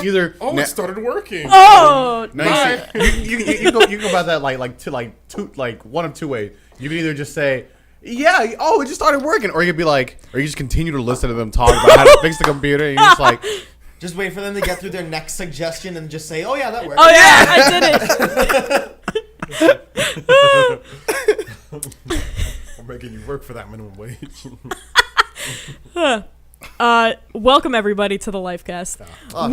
either it started working. Oh, you go about that like one of two ways. You can either just say, yeah, it just started working, or you could be like, or you just continue to listen to them talk about how to fix the computer, and you're just like, just wait for them to get through their next suggestion and just say, oh yeah, that worked. Oh yeah, I did it. I'm making you work for that minimum wage. Welcome everybody to the Lifecast. Oh,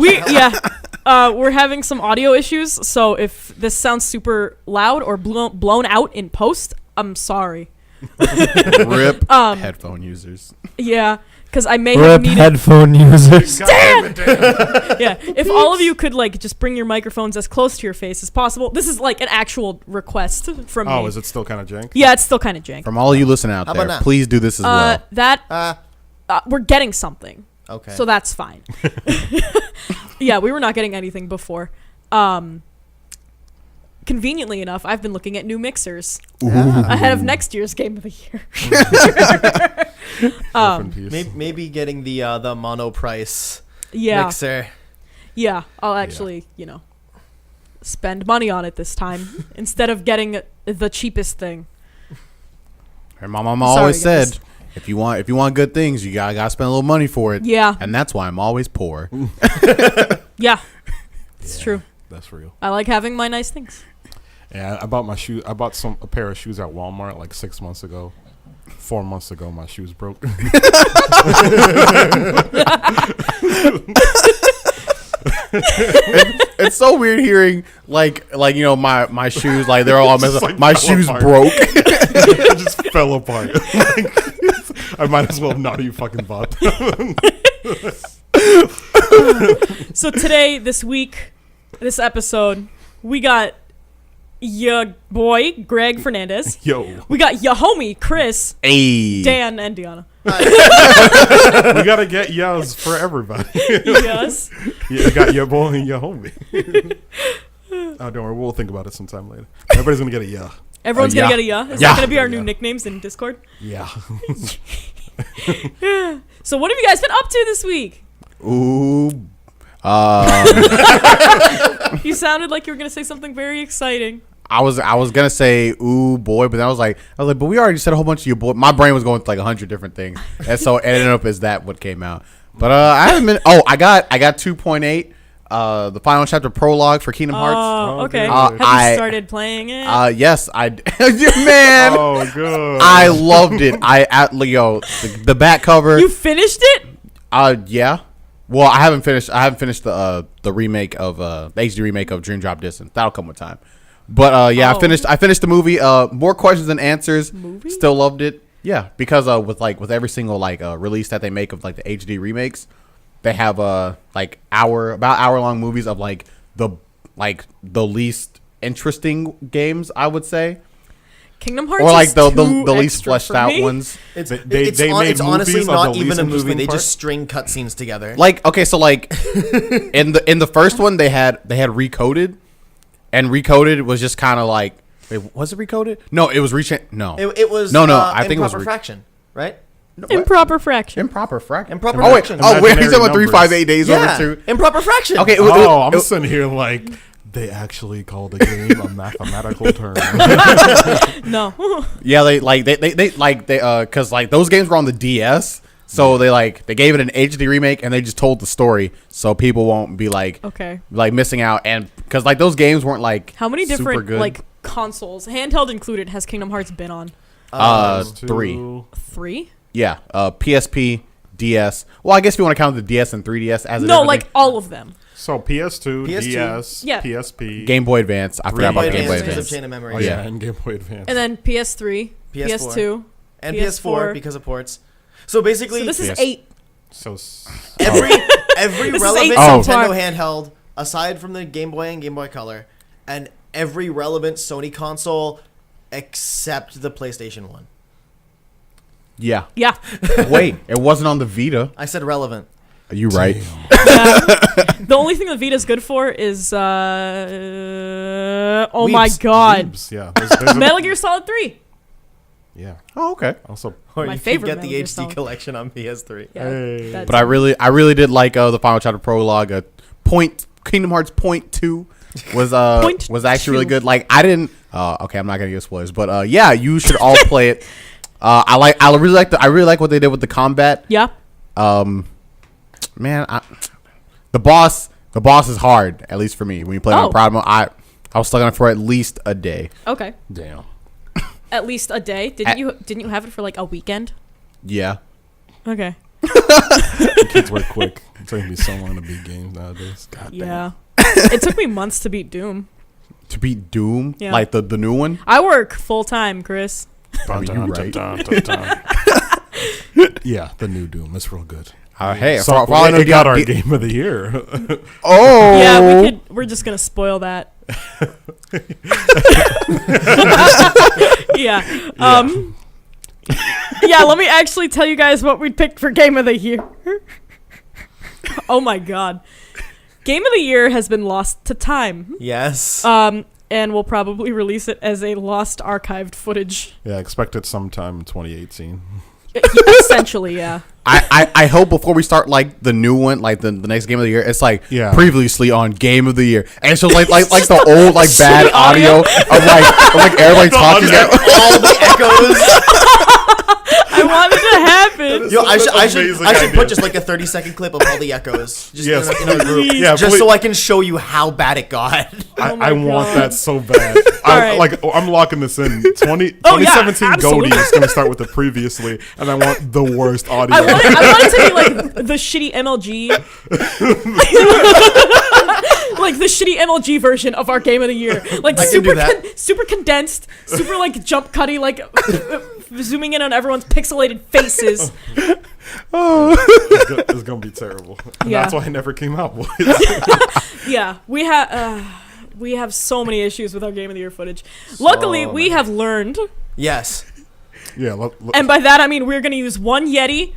We're having some audio issues, so if this sounds super loud or blown out in post, I'm sorry. rip headphone users. Yeah, because I may have needed headphone users. Damn! Yeah, if all of you could just bring your microphones as close to your face as possible. This is an actual request from me. Oh, is it still kind of jank? Yeah, it's still kind of jank. From all of you listening out there, please do this as well. We're getting something. Okay. So that's fine. Yeah, we were not getting anything before. Conveniently enough, I've been looking at new mixers ahead of next year's Game of the Year. Maybe getting the mono price mixer. Yeah, I'll actually, spend money on it this time instead of getting the cheapest thing. Her mama always said, if you want good things, you gotta spend a little money for it. Yeah. And that's why I'm always poor. Yeah. It's true. That's real. I like having my nice things. Yeah, I bought my shoe. I bought a pair of shoes at Walmart like 6 months ago. 4 months ago, my shoes broke. It's so weird hearing my shoes they're all messed up. My shoes broke. It just fell apart. I might as well not even fucking bought them. So today, this week, this episode, we got ya boy Greg Fernandez. Yo, we got ya homie Chris, Dan, and Deanna. We gotta get yas for everybody. Yes. You got your boy and your homie. Oh, don't worry, we'll think about it sometime later. Everybody's gonna get a ya. Everyone's gonna get a ya. Is that gonna be our new nicknames in Discord? Yeah. So what have you guys been up to this week? Ooh. You sounded like you were gonna say something very exciting. I was gonna say ooh boy, but then I was like, but we already said a whole bunch of your boy. My brain was going to 100 different things, and so it ended up as that what came out. But I haven't been. Oh, I got 2.8. The final chapter prologue for Kingdom Hearts. Oh, okay. Have you started playing it? Yes, I man. Oh, good. I loved it. The back cover. You finished it? Yeah. Well, I haven't finished the remake of the HD remake of Dream Drop Distance. That'll come with time. But I finished the movie. More questions than answers. Movie? Still loved it. Yeah, because with every single release that they make of the HD remakes, they have about hour long movies of the least interesting games, I would say. Kingdom Hearts or is the too least fleshed out ones. It's made honestly not even a movie. interesting They part? just string cutscenes together. in the first one they had Recoded, and Recoded was just kind of wait, was it Recoded? No, it was No, it was no. I think it was Improper Fraction, right? Improper Fraction. Improper Fraction. Improper Oh, Fraction. wait, he's talking about Numbers. 358 Days Yeah, Over 2. Improper Fraction. Okay, I'm sitting here they actually called the game a mathematical term. No. Yeah, because those games were on the DS, so they gave it an HD remake and they just told the story so people won't be missing out, and because those games weren't how many super different good. Handhelds, handheld included, has Kingdom Hearts been on? 3. 3? Yeah, PSP, DS. Well, I guess if you want to count the DS and 3DS as all of them. So PS2, PS2, DS, yeah. PSP, Game Boy Advance. I forgot about Game Boy because of Advance. Chain of Memory. Oh yeah, and Game Boy Advance. And then PS3, PS2, and PS4 PS4 because of ports. So basically, so this is PS 8. So every This is relevant 8 Nintendo so far. handheld, aside from the Game Boy and Game Boy Color, and every relevant Sony console except the PlayStation 1. Yeah. Yeah. Wait, it wasn't on the Vita. I said relevant. Are you right? Yeah. The only thing the Vita's good for is my god, Weebs, yeah. Metal Gear Solid 3. Yeah. Oh, okay. Also, Or My you favorite could get the Metal Gear HD Solid. collection on PS3. Yeah, Hey. that's But I really did like the final chapter prologue. Kingdom Hearts .2 was Point actually really two. good. Like I didn't. Okay, I'm not gonna give spoilers, but yeah, you should all play it. I really like what they did with the combat. Yeah. Man, the boss is hard, at least for me. When you play on problem, I was stuck on it for at least a day. Okay. Damn. At least a day. Didn't you have it for like a weekend? Yeah. Okay. Kids work quick. It's taking me so long to beat games nowadays. God damn. Yeah. It took me months to beat Doom. To beat Doom, Yeah. like the new one. I work full time, Chris. Dun, you dun, right. dun, dun, dun. Yeah, the new Doom. It's real good. Hey, So for all I know, it got our game of the year. Oh, Yeah, we're just gonna spoil that. Yeah. Yeah. Let me actually tell you guys what we picked for game of the year. Oh my god. Game of the year has been lost to time. Yes. And we'll probably release it as a lost archived footage. Yeah, expect it sometime in 2018. Essentially, yeah. I hope before we start like the new one, like the next game of the year, it's like previously on game of the year, and so like the old like bad audio of like everybody talking All the echoes. I wanted to happen. Yo, I should amazing put idea. just like a 30-second clip of all the echoes. Just Yes, in a group. please. Yeah, just please. so I can show you how bad it got. Oh my I want God. that so bad. Alright. I'm locking this in. 2017 absolutely. Goldie is going to start with the previously, and I want the worst audio. I want it to be like the shitty MLG. Like the shitty MLG version of our game of the year. Like I can do that. super condensed, super like jump cutty, like zooming in on everyone's pixelated faces. It's going to be terrible. And Yeah. That's why it never came out, boys. Yeah, we have so many issues with our game of the year footage. Luckily, we have learned, Yes. Yeah. and by that I mean we're gonna use one Yeti.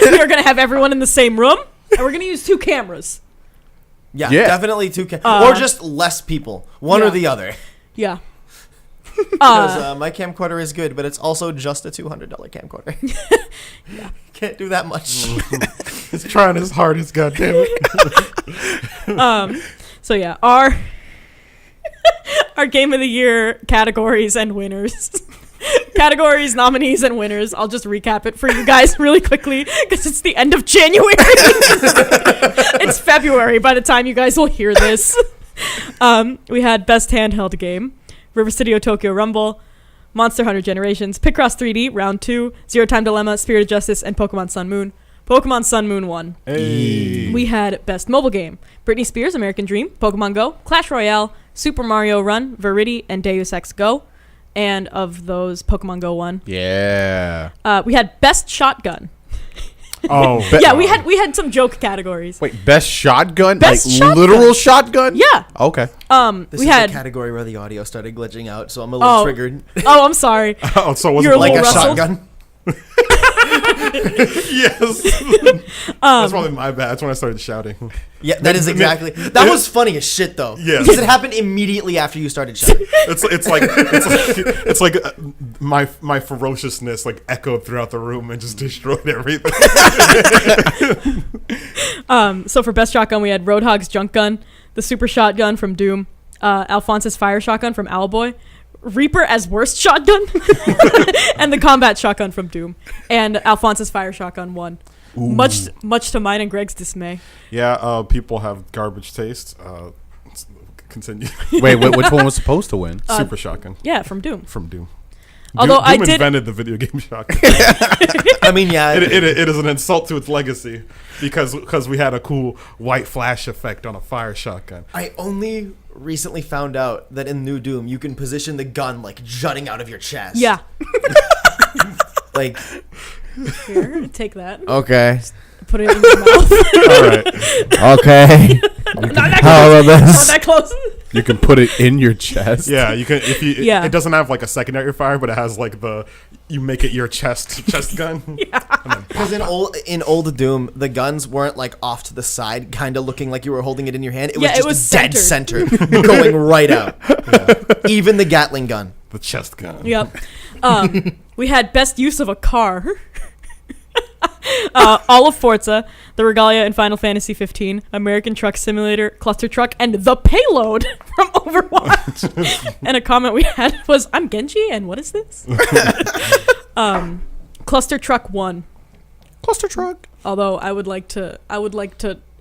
We're gonna have everyone in the same room, and we're gonna use 2 cameras. Yeah, Yeah. definitely 2 or just less people. One Yeah. or the other. Yeah. Because my camcorder is good, but it's also just a $200 camcorder. Yeah. Can't do that much. It's trying as hard as goddamn it. So yeah, our game of the year categories and winners. Categories, nominees, and winners. I'll just recap it for you guys really quickly because it's the end of January. It's February by the time you guys will hear this. We had Best Handheld Game, River City Tokyo Rumble, Monster Hunter Generations, Picross 3D, Round 2, Zero Time Dilemma, Spirit of Justice, and Pokemon Sun Moon. Pokemon Sun Moon won. Hey. We had Best Mobile Game, Britney Spears' American Dream, Pokemon Go, Clash Royale, Super Mario Run, Verity, and Deus Ex Go. And of those, Pokemon Go won. Yeah. We had Best Shotgun. Oh. Yeah, we had some joke categories. Wait, best shotgun? Best like shotgun. literal shotgun? Yeah. Okay. This We is had. the category where the audio started glitching out, so I'm a little triggered. Oh, I'm sorry. Oh, so it wasn't You're a Like a little rustled. shotgun. Yes. That's probably my bad. That's when I started shouting. Yeah, that is exactly. That was funny as shit, though. Yes. Because it happened immediately after you started shouting. It's like my ferociousness like echoed throughout the room and just destroyed everything. So for Best Shotgun, we had Roadhog's Junk Gun, the Super Shotgun from Doom, Alphonse's Fire Shotgun from Owlboy, Reaper as Worst Shotgun, and the Combat Shotgun from Doom. And Alphonse's Fire Shotgun won. Ooh. Much to mine and Greg's dismay. Yeah, people have garbage taste. Continue. Wait, which one was supposed to win? Super shotgun Yeah, from Doom. from Doom. Although Doom I did. invented the video game shotgun. I mean, yeah. It is an insult to its legacy because we had a cool white flash effect on a fire shotgun. I only recently found out that in New Doom, you can position the gun like jutting out of your chest. Yeah. Like, Here, take that. Okay. Put it in your mouth. All right. Okay. Not that How close. about Not this? that close. You can put it in your chest. Yeah, you can if you. Yeah. It doesn't have like a secondary fire, but it has like you make it your chest gun. Yeah. because in old Doom, the guns weren't like off to the side, kind of looking like you were holding it in your hand. It was Yeah, it just was dead center, going right out. Even the Gatling gun. The chest gun. Yep. We had Best Use of a Car. All of Forza, the Regalia in Final Fantasy 15, American Truck Simulator, Clustertruck, and the Payload from Overwatch. And a comment we had was, "I'm Genji, and what is this?" Clustertruck won. Clustertruck. Although I would like to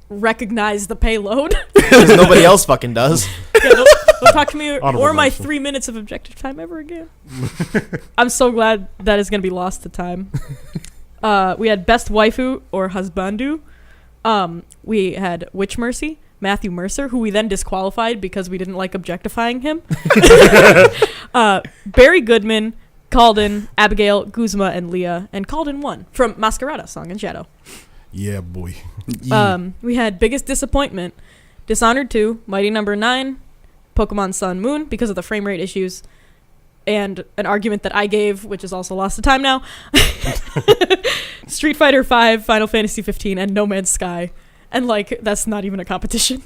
recognize the Payload. Because nobody else fucking does. Yeah, don't talk to me or my mention. 3 minutes of objective time ever again. I'm so glad that is going to be lost to time. We had Best Waifu or Husbandu. We had Witch Mercy, Matthew Mercer, who we then disqualified because we didn't like objectifying him. Barry Goodman, Calden, Abigail, Guzma, and Leah. And Calden won from Masquerada, Song and Shadow. Yeah, boy. We had Biggest Disappointment, Dishonored 2, Mighty Number 9, Pokemon Sun Moon because of the frame rate issues, and an argument that I gave, which is also lost to time now, Street Fighter 5, Final Fantasy 15, and No Man's Sky. And, like, that's not even a competition.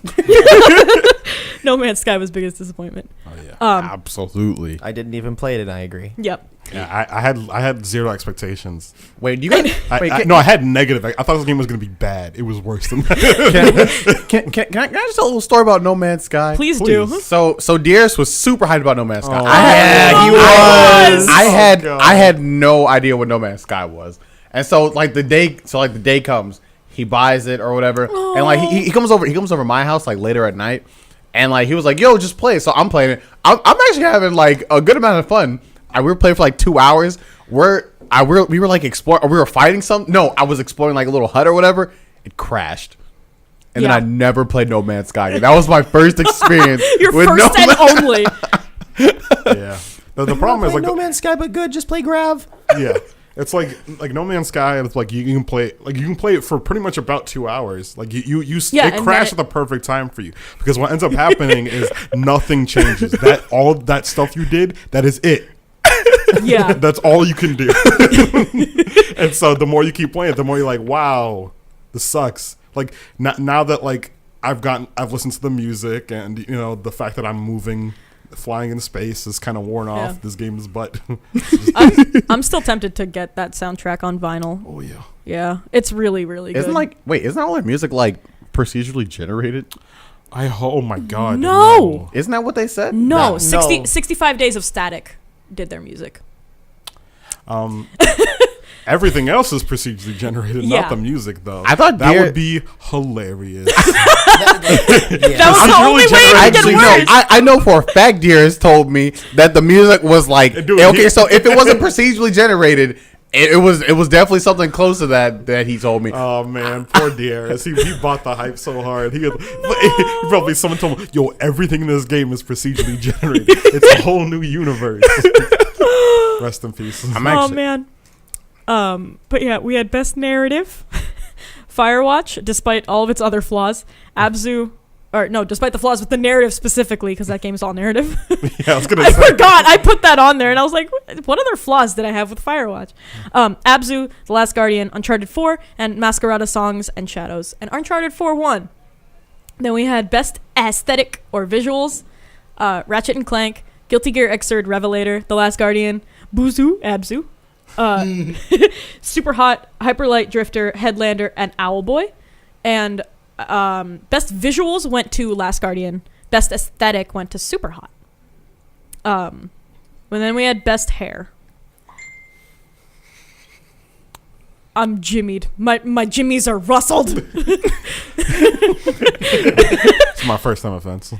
No Man's Sky was Biggest Disappointment. Oh yeah. Absolutely. I didn't even play it, and I agree. Yep. Yeah, I had zero expectations. Wait, you got? I had negative. I thought this game was gonna be bad. It was worse than that. Can I just tell a little story about No Man's Sky? Please do. So Darius was super hyped about No Man's Sky. Oh, he was. I had no idea what No Man's Sky was, and so the day comes, he buys it or whatever, and like he comes over my house like later at night, and like he was like, "Yo, just play." So I'm playing it. I'm actually having like a good amount of fun. We were playing for like 2 hours. We were like exploring. We were fighting something. No, I was exploring like a little hut or whatever. It crashed, and then I never played No Man's Sky again. That was my first experience. Your with first and only. Yeah. The problem is like No Man's Sky, but good. Just play Grav. yeah. It's like No Man's Sky. It's like you can play it for pretty much about 2 hours. Like it crashed at the perfect time for you, because what ends up happening is nothing changes. All that stuff you did, that is it. Yeah. That's all you can do. And so the more you keep playing it, the more you're like, wow, this sucks. Like now that like I've listened to the music, and the fact that I'm flying in space is kind of worn off. Yeah. This game is butt. I'm still tempted to get that soundtrack on vinyl. Oh yeah. Yeah, it's really, really good. Isn't all their music like procedurally generated? Oh my god. No. Isn't that what they said? No, No. 65 Days of Static did their music. Everything else is procedurally generated, Yeah. not the music though. I thought that would be hilarious. That was the I'm only really way it could Actually, get no. worse. I know for a fact Dearest told me that the music was like Dude, okay. So if it wasn't procedurally generated, it was definitely something close to that he told me. Oh man, poor Darius. He bought the hype so hard. Probably someone told him, "Yo, everything in this game is procedurally generated. It's a whole new universe." Rest in peace. Oh man. But yeah, we had Best Narrative, Firewatch, despite all of its other flaws. Despite the flaws with the narrative specifically, because that game is all narrative. Yeah, I was gonna I say. forgot. I put that on there, and I was like, what other flaws did I have with Firewatch? Abzu, The Last Guardian, Uncharted 4, and Masquerada Songs and Shadows. And Uncharted 4 won. Then we had Best Aesthetic or Visuals, Ratchet and Clank, Guilty Gear Xrd Revelator, The Last Guardian, Abzu, Super Hot, Hyperlight Drifter, Headlander, and Owlboy. And Best Visuals went to Last Guardian. Best Aesthetic went to Super Hot. And then we had Best Hair. I'm jimmied. My jimmies are rustled. It's my first time offense.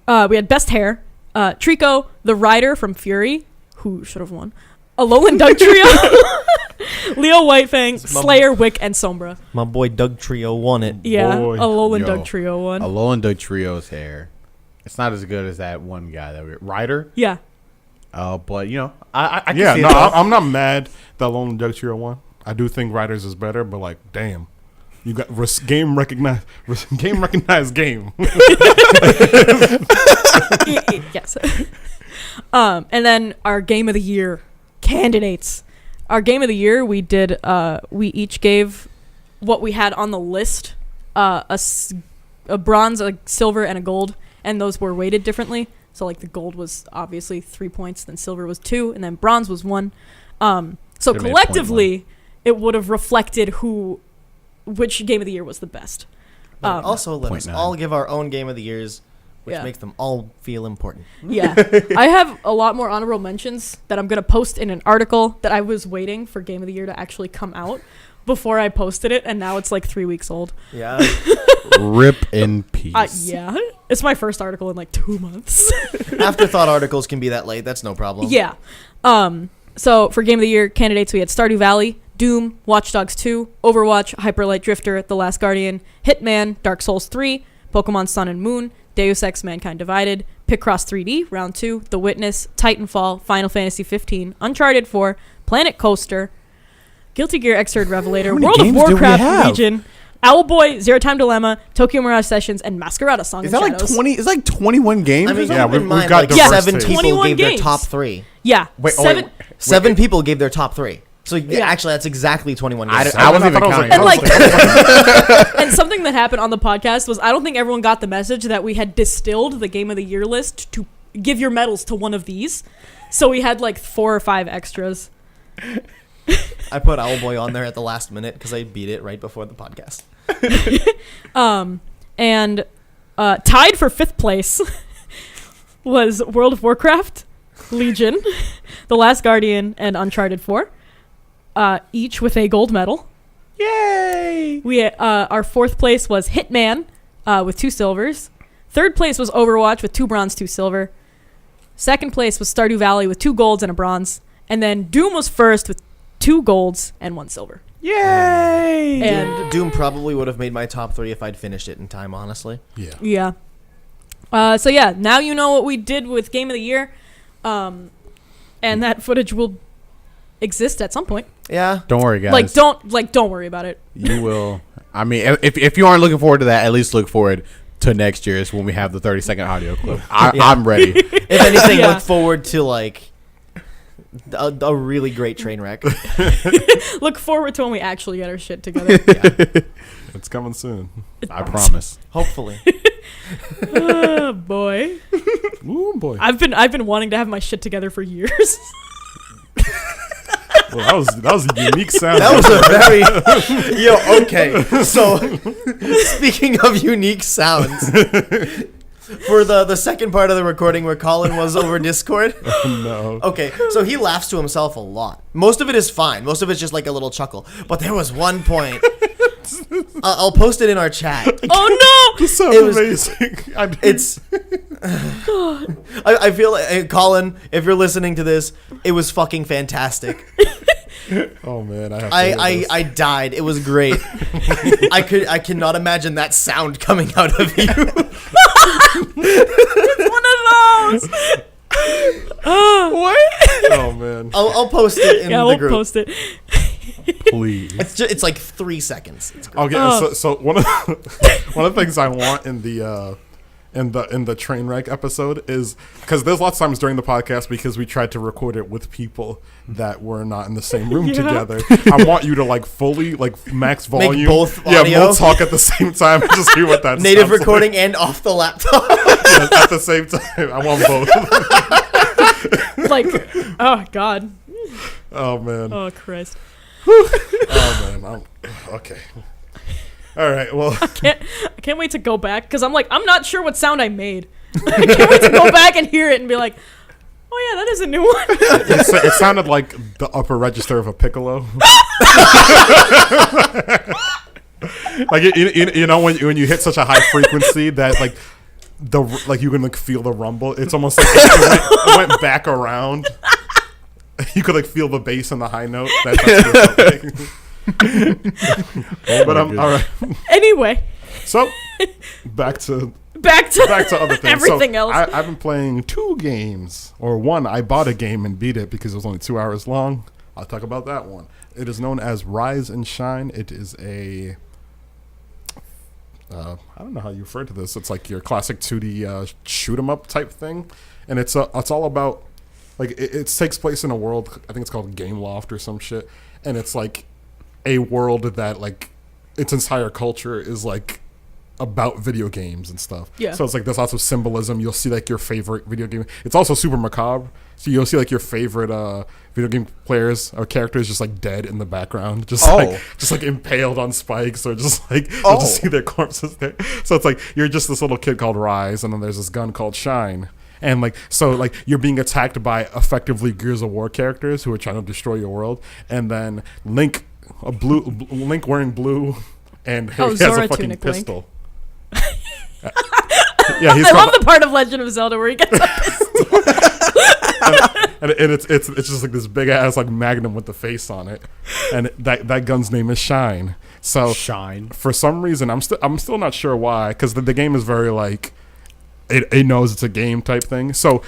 We had Best Hair. Trico, the Rider from Fury, who should have won. Alolan Doug Trio. Leo Whitefang, Slayer, Wick, and Sombra. My boy Doug Trio won it. Yeah, Boy. Alolan Doug Trio won. Alolan Doug Trio's hair. It's not as good as that one guy Ryder. Yeah. But I can Yeah, see no, it though. I'm not mad that Lone Doug Trio won. I do think Riders is better, but like, damn, you got game recognized game. Yes. And then our Game of the Year candidates. Our Game of the Year, we did. We each gave what we had on the list: a bronze, a silver, and a gold, and those were weighted differently. So like the gold was obviously 3 points, then silver was 2, and then bronze was 1. So Should've made collectively, it would have reflected which game of the year was the best. But also, let us 0.9. all give our own game of the years, which Yeah. makes them all feel important. Yeah. I have a lot more honorable mentions that I'm going to post in an article that I was waiting for Game of the Year to actually come out before I posted it, and now it's like 3 weeks old. Yeah. Rip in peace. Yeah. It's my first article in like 2 months. Afterthought articles can be that late. That's no problem. Yeah. So for Game of the Year candidates, we had Stardew Valley, Doom, Watch Dogs 2, Overwatch, Hyper Light Drifter, The Last Guardian, Hitman, Dark Souls 3, Pokemon Sun and Moon, Deus Ex Mankind Divided, Picross 3D, Round 2, The Witness, Titanfall, Final Fantasy 15, Uncharted 4, Planet Coaster, Guilty Gear Xrd Revelator, many World of games do we Warcraft have? Legion, Owlboy, Zero Time Dilemma, Tokyo Mirage Sessions, and Masquerada Song Is and that like Shadows. 20? It's like 21 games. I mean, Yeah, keep in we've mind, got like diverse 7 takes. people 21 gave their games. top 3. Yeah. Wait, oh, seven. wait. 7 people gave their top 3. So Yeah. actually, that's exactly 21 I games. wasn't even thought it was counting. And like- like, and something that happened on the podcast was I don't think everyone got the message that we had distilled the Game of the Year list to give your medals to one of these. So we had like 4 or 5 extras. I put Owlboy on there at the last minute because I beat it right before the podcast. And tied for 5th place was World of Warcraft, Legion, The Last Guardian, and Uncharted 4, each with a gold medal. Yay! We our 4th place was Hitman with 2 silvers. 3rd place was Overwatch with 2 bronze, 2 silver. 2nd place was Stardew Valley with 2 golds and a bronze. And then Doom was 1st with 2 golds and 1 silver. Yay! And Doom probably would have made my top 3 if I'd finished it in time, honestly. Yeah. yeah. So yeah, now you know what we did with Game of the Year. And that footage will exist at some point. Yeah. Don't worry, guys. Don't worry about it. You will. I mean, if you aren't looking forward to that, at least look forward to next year's when we have the 30-second audio clip. I'm ready. If anything, Yeah. look forward to like a really great train wreck. Look forward to when we actually get our shit together. It's coming soon. I promise. Hopefully. Oh boy. Ooh, boy. I've been wanting to have my shit together for years. Well, that was a unique sound. That was a very okay. So speaking of unique sounds, for the second part of the recording where Colin was over Discord. No. Okay, so he laughs to himself a lot. Most of it is fine. Most of it's just like a little chuckle. But there was one point. I'll post it in our chat. Oh This sounds It was- amazing. It's. I feel like hey, Colin, if you're listening to this, it was fucking fantastic. Oh man, I have to hear this. I died. It was great. I cannot imagine that sound coming out of you. no! It's one of those. What? Oh man. I'll post it in Yeah, the we'll group. post it. Please. It's like 3 seconds. It's great. Okay, so one of the things I want in the train wreck episode is because there's lots of times during the podcast because we tried to record it with people that were not in the same room Yeah. together. I want you to like fully like max volume, both yeah, audio. both talk at the same time and just hear what that Native sounds recording and off the laptop. like. At the same time. I want both. Like, oh god. Oh man. Oh Christ. Oh man. Okay. All right. Well. I can't wait to go back because I'm not sure what sound I made. I can't wait to go back and hear it and be like, oh yeah, that is a new one. It sounded like the upper register of a piccolo. Like you know when you hit such a high frequency that like you can like feel the rumble. It's almost like it went back around. You could like feel the bass and the high note. That's what it felt like. But all right. Anyway, So back to back to other things. everything So else. I've been playing 2 games, or one. I bought a game and beat it because it was only 2 hours long. I'll talk about that one. It is known as Rise and Shine. It is a I don't know how you refer to this. It's like your classic 2D shoot 'em up type thing, and it's all about like it takes place in a world. I think it's called Game Loft or some shit, and it's like a world that like its entire culture is like about video games and stuff. Yeah. So it's like there's lots of symbolism. You'll see like your favorite video game. It's also super macabre. So you'll see like your favorite video game players or characters just like dead in the background, just like impaled on spikes, or just like you'll just see their corpses there. So it's like you're just this little kid called Rise, and then there's this gun called Shine. And like so, like you're being attacked by effectively Gears of War characters who are trying to destroy your world, and then Link wearing blue, and he has Zora a fucking Tunic pistol. Yeah, I love the part of Legend of Zelda where he gets a pistol. and it's just like this big ass like magnum with the face on it, and that gun's name is Shine. So Shine. For some reason, I'm still not sure why, because the game is very like it knows it's a game type thing. So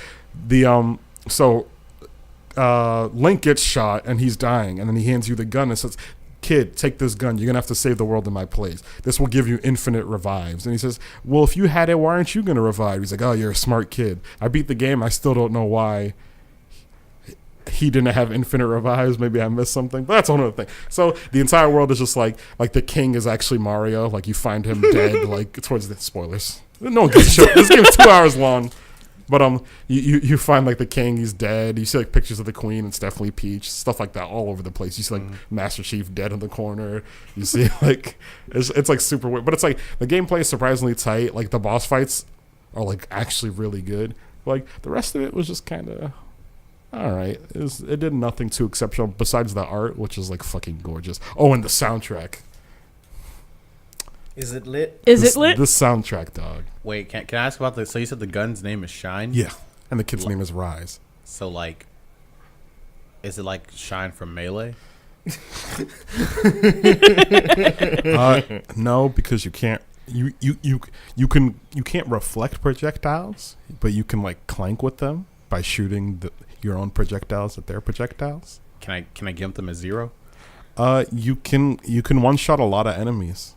Link gets shot and he's dying, and then he hands you the gun and says, "Kid, take this gun. You're gonna have to save the world in my place. This will give you infinite revives." And he says, "Well, if you had it, why aren't you gonna revive?" He's like, "Oh, you're a smart kid. I beat the game. I still don't know why he didn't have infinite revives. Maybe I missed something." But that's another thing. So the entire world is just like the king is actually Mario. Like you find him dead. Like towards the spoilers. No one gives a shit. This game's 2 hours long. But you find like the king, he's dead. You see like pictures of the queen, it's definitely Peach, stuff like that all over the place. You see like Master Chief dead in the corner. You see like it's like super weird, but it's like the gameplay is surprisingly tight. Like the boss fights are like actually really good. Like the rest of it was just kind of all right. It did nothing too exceptional besides the art, which is like fucking gorgeous. Oh, and the soundtrack. Is it lit? Is it lit? The soundtrack, dog. Wait, can I ask about the? So you said the gun's name is Shine? Yeah, and the kid's name is Rise. So like, is it like Shine from Melee? No, because you can't. You can't reflect projectiles, but you can like clank with them by shooting your own projectiles at their projectiles. Can I gimp them as 0? You can one shot a lot of enemies.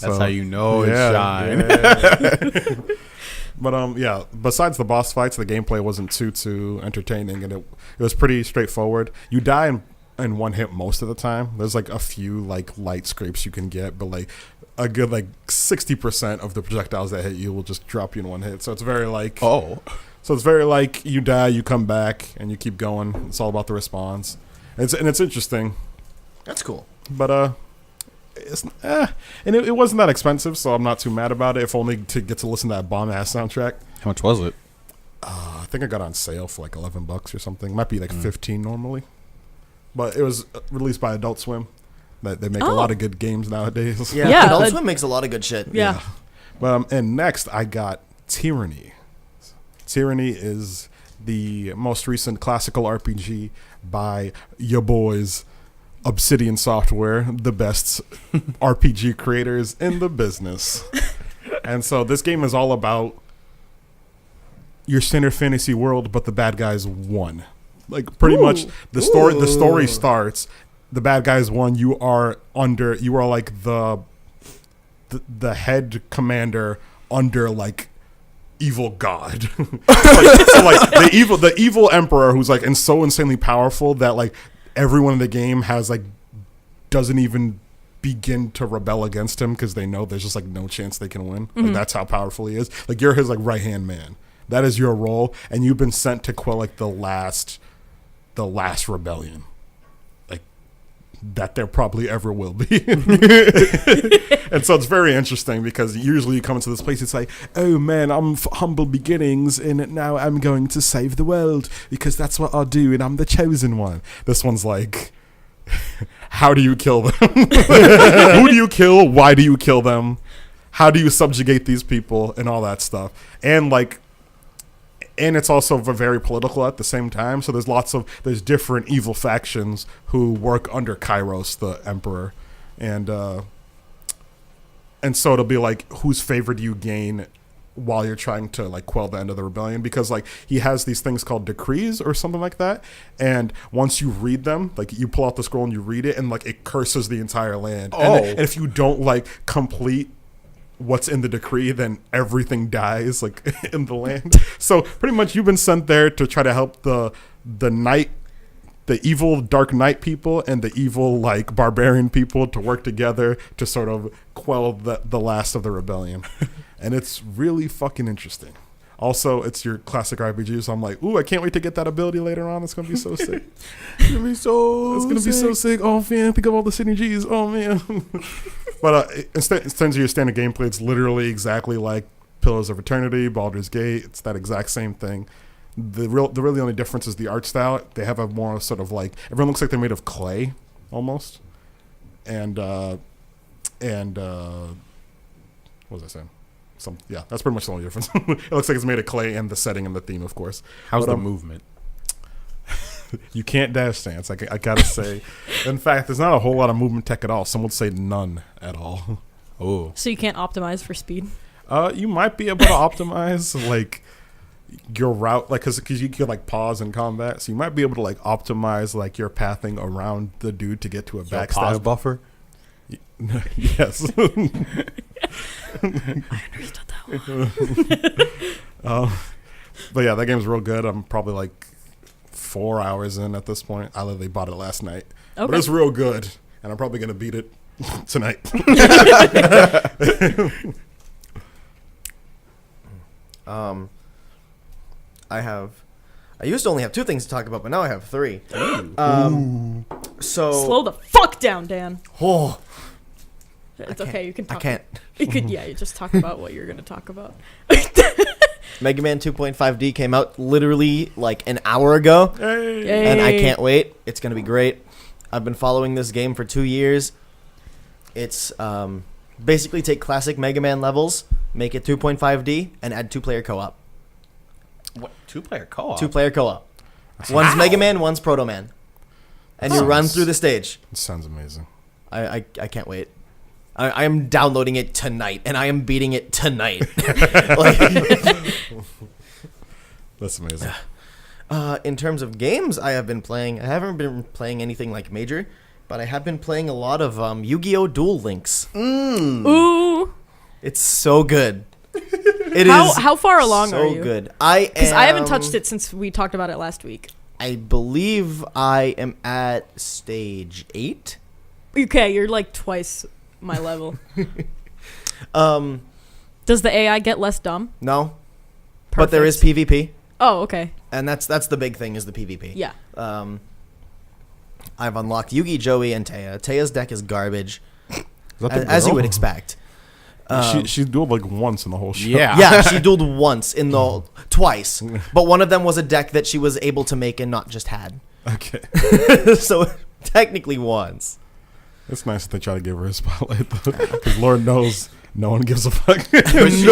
That's how you know it's Shine. Yeah. But yeah. Besides the boss fights, the gameplay wasn't too entertaining, and it was pretty straightforward. You die in one hit most of the time. There's like a few like light scrapes you can get, but like a good like 60% of the projectiles that hit you will just drop you in one hit. So it's very like So it's very like you die, you come back, and you keep going. It's all about the response. It's interesting. That's cool. But and it wasn't that expensive, so I'm not too mad about it. If only to get to listen to that bomb ass soundtrack. How much was it? I think I got on sale for like $11 or something. Might be like 15 normally, but it was released by Adult Swim. They make a lot of good games nowadays. Yeah, Adult Swim makes a lot of good shit. Yeah. But and next I got Tyranny. Tyranny is the most recent classical RPG by your boys Obsidian Software, the best RPG creators in the business. And so this game is all about your standard fantasy world, but the bad guys won. Like pretty much the story starts, the bad guys won. You are like the head commander under like evil god. so like the evil emperor who's like so insanely powerful that like everyone in the game has like doesn't even begin to rebel against him because they know there's just like no chance they can win. Like that's how powerful he is. Like you're his like right hand man. That is your role, and you've been sent to quell like the last rebellion, like that there probably ever will be. And so it's very interesting because usually you come into this place, it's like, oh man, I'm humble beginnings, and now I'm going to save the world because that's what I'll do, and I'm the chosen one. This one's like, how do you kill them? Who do you kill? Why do you kill them? How do you subjugate these people and all that stuff? And like, and it's also very political at the same time. So there's different evil factions who work under Kairos, the emperor, and so it'll be like whose favor do you gain while you're trying to like quell the end of the rebellion, because like he has these things called decrees or something like that, and once you read them, like you pull out the scroll and you read it, and like it curses the entire land. And if you don't like complete what's in the decree, then everything dies like in the land. So pretty much you've been sent there to try to help the knight the evil Dark Knight people and the evil like barbarian people to work together to sort of quell the last of the rebellion. And it's really fucking interesting. Also, it's your classic RPG, so I'm like, ooh, I can't wait to get that ability later on. It's gonna be so sick. It's gonna be so sick. Oh man, think of all the synergies. Oh man. But in terms of your standard gameplay, it's literally exactly like Pillars of Eternity, Baldur's Gate. It's that exact same thing. The really only difference is the art style. They have a more sort of like, everyone looks like they're made of clay almost. And what was I saying? That's pretty much the only difference. It looks like it's made of clay, and the setting and the theme, of course. How's the movement? You can't dash dance. I gotta say. In fact, there's not a whole lot of movement tech at all. Some would say none at all. Oh. So you can't optimize for speed? You might be able to optimize like your route, like because you can like pause in combat, so you might be able to like optimize like your pathing around the dude to get to a backstab pause buffer. Yes. I understood that one. But yeah, that game's real good. I'm probably like 4 hours in at this point. I literally bought it last night. Okay. But it's real good, and I'm probably gonna beat it tonight. I used to only have 2 things to talk about, but now I have 3. So Slow the fuck down, Dan. Oh, It's okay. You can talk. I can't. You could, you just talk about what you're going to talk about. Mega Man 2.5D came out literally like an hour ago, and I can't wait. It's gonna be great. I've been following this game for 2 years. It's basically take classic Mega Man levels, make it 2.5D, and add 2-player co-op. What? 2-player co-op? 2-player co-op. One's Mega Man, one's Proto Man, and you run through the stage. It sounds amazing. I can't wait. I am downloading it tonight, and I am beating it tonight. That's amazing. In terms of games I haven't been playing anything like major, but I have been playing a lot of Yu-Gi-Oh! Duel Links. Ooh. It's so good. How far along are you? So good. Because I haven't touched it since we talked about it last week. I believe I am at stage 8. Okay, you're like twice my level. Um, Does the AI get less dumb? no, but there is Perfect. PvP, Oh, okay. and that's the big thing is the PvP. Yeah. I've unlocked Yugi, Joey, and Taya. Taya's deck is garbage, Is that the as you girl? would expect. She dueled like once in the whole show. Yeah. Yeah, she dueled once twice, but one of them was a deck that she was able to make and not just had. Okay. So technically once. It's nice that they try to give her a spotlight, though, because Lord knows no one gives a fuck. No one gives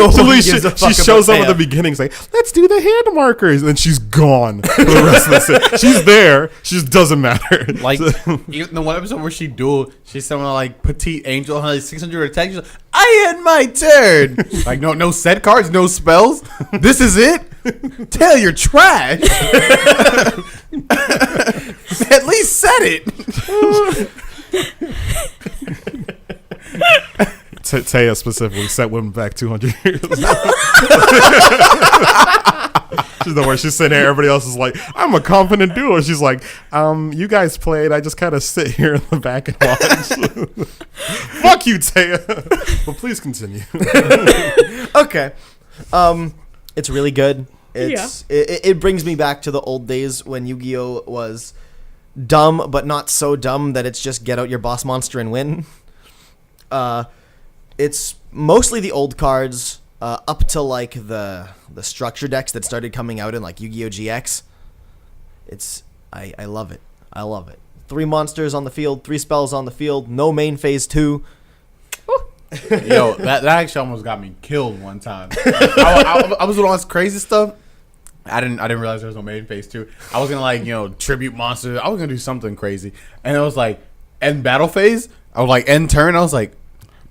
a fuck she shows about up at the Taya. beginning, it's like, let's do the hand markers, and then she's gone for the rest of the set. She's there, she just doesn't matter. Like, even the one episode where she dueled, she's someone like petite angel, like 600 attack. She's like, I had my turn. Like, no set cards, no spells. This is it. Tell you're trash. At least set it. Taya specifically set women back 200 years. She's the worst. She's sitting there. Everybody else is like, I'm a confident dueler. She's like, you guys played. I just kind of sit here in the back and watch. Fuck you, Taya. But please continue. Okay. It's really good. It brings me back to the old days when Yu-Gi-Oh was dumb, but not so dumb that it's just get out your boss monster and win. It's mostly the old cards up to like the structure decks that started coming out in like Yu-Gi-Oh GX. I love it. I love it. 3 monsters on the field, 3 spells on the field, no main phase 2. Yo, that actually almost got me killed one time. I was doing all this crazy stuff. I didn't realize there was no main phase 2. I was gonna tribute monsters. I was gonna do something crazy, and it was like end battle phase. I was like end turn. I was like,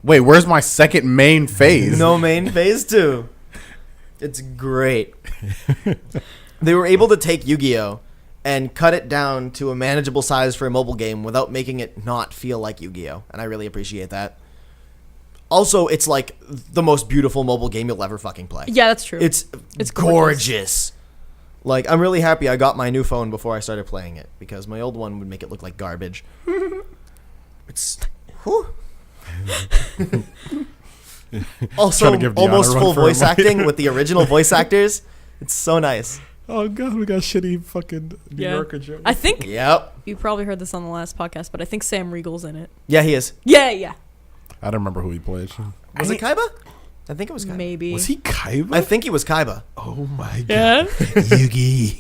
wait, where's my second main phase? No main phase 2. It's great. They were able to take Yu-Gi-Oh and cut it down to a manageable size for a mobile game without making it not feel like Yu-Gi-Oh, and I really appreciate that. Also, it's like the most beautiful mobile game you'll ever fucking play. Yeah, that's true. It's It's gorgeous. Like, I'm really happy I got my new phone before I started playing it, because my old one would make it look like garbage. It's... Whew. Also, Trying to give Deanna almost a run full for her voice money. acting with the original voice actors. It's so nice. Oh god, we got shitty fucking New Yeah. Yorker jokes. I think Yep. you probably heard this on the last podcast, but I think Sam Riegel's in it. Yeah, he is. Yeah. I don't remember who he played. Was it Kaiba? I think it was Kaiba. Maybe. Was he Kaiba? I think he was Kaiba. Oh my god. Yeah. Yugi.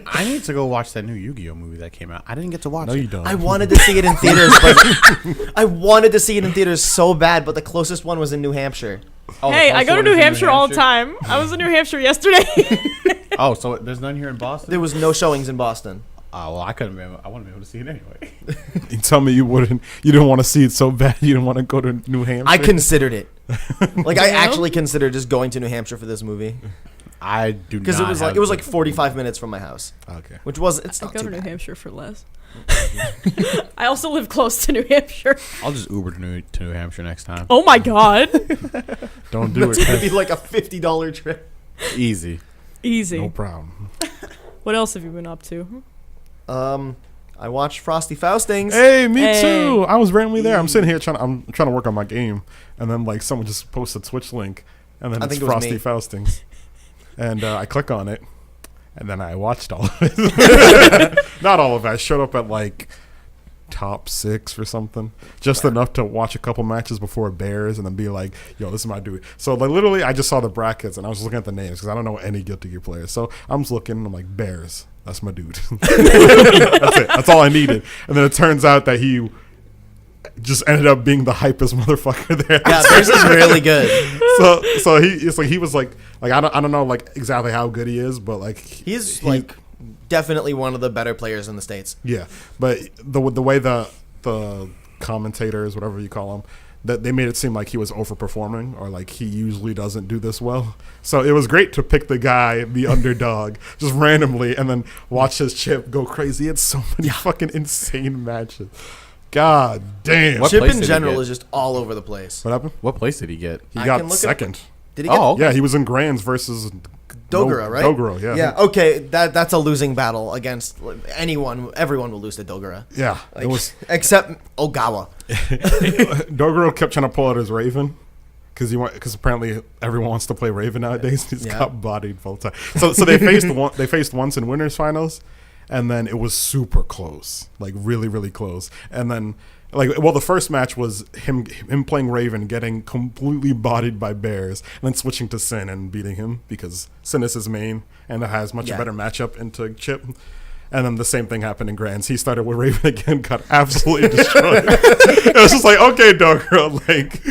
I need to go watch that new Yu-Gi-Oh movie that came out. I didn't get to watch No, it. you don't. I wanted to see it in theaters, but I wanted to see it in theaters so bad, but the closest one was in New Hampshire. Oh, Hey, the I go to one New is in Hampshire all the time. I was in New Hampshire yesterday. Oh, so there's none here in Boston? There was no showings in Boston. Oh, well, I couldn't be able, I wouldn't be able to see it anyway. You tell me you didn't want to see it so bad you didn't want to go to New Hampshire. I considered it. Like, I Yeah? actually considered just going to New Hampshire for this movie, I do not. because it was have like 45 minutes from my house, Okay. which was it's I not go too to New bad. Hampshire for less. I also live close to New Hampshire. I'll just Uber to New Hampshire next time. Oh my god. Don't do It's it. gonna be like a $50 trip. Easy. Easy. No problem. What else have you been up to? I watched Frosty Faustings. Hey, me Hey. too. I was randomly there. I'm sitting here trying to work on my game, and then like someone just posted a Twitch link, and then I it's think it was Frosty me. Faustings, and I click on it, and then I watched all of it. Not all of it. I showed up at like top 6 or something, just enough to watch a couple matches before Bears, and then be like, "Yo, this is my dude." So like literally, I just saw the brackets, and I was just looking at the names because I don't know any Guilty Gear players. So I'm just looking, and I'm like, Bears. That's my dude. That's it. That's all I needed. And then it turns out that he just ended up being the hypest motherfucker there. Yeah, Bears is really good. So he was like I don't know like exactly how good he is, but like He's like definitely one of the better players in the States. yeah. But the way the commentators, whatever you call them, that they made it seem like he was overperforming, or like he usually doesn't do this well. So it was great to pick the guy, the underdog, just randomly, and then watch his chip go crazy. It's so many fucking insane matches. God damn. What Chip place in did he general get? is just all over the place. What happened? What place did he get? He I can got look it up. second. Did he get Oh, Yeah, he was in Grands versus Dogura, right? Dogura, yeah. Yeah, okay, that's a losing battle against anyone. Everyone will lose to Dogura. Yeah, Like, it was. except Ogawa. Dogura kept trying to pull out his Raven because apparently everyone wants to play Raven nowadays. He's Yeah. got bodied both times. So they faced once in winners finals, and then it was super close, like really really close. And then the first match was him playing Raven, getting completely bodied by Bears, and then switching to Sin and beating him because Sin is his main and it has much better matchup into Chip. And then the same thing happened in Grands. He started with Raven again, got absolutely destroyed. It was just like, okay, Dogura, like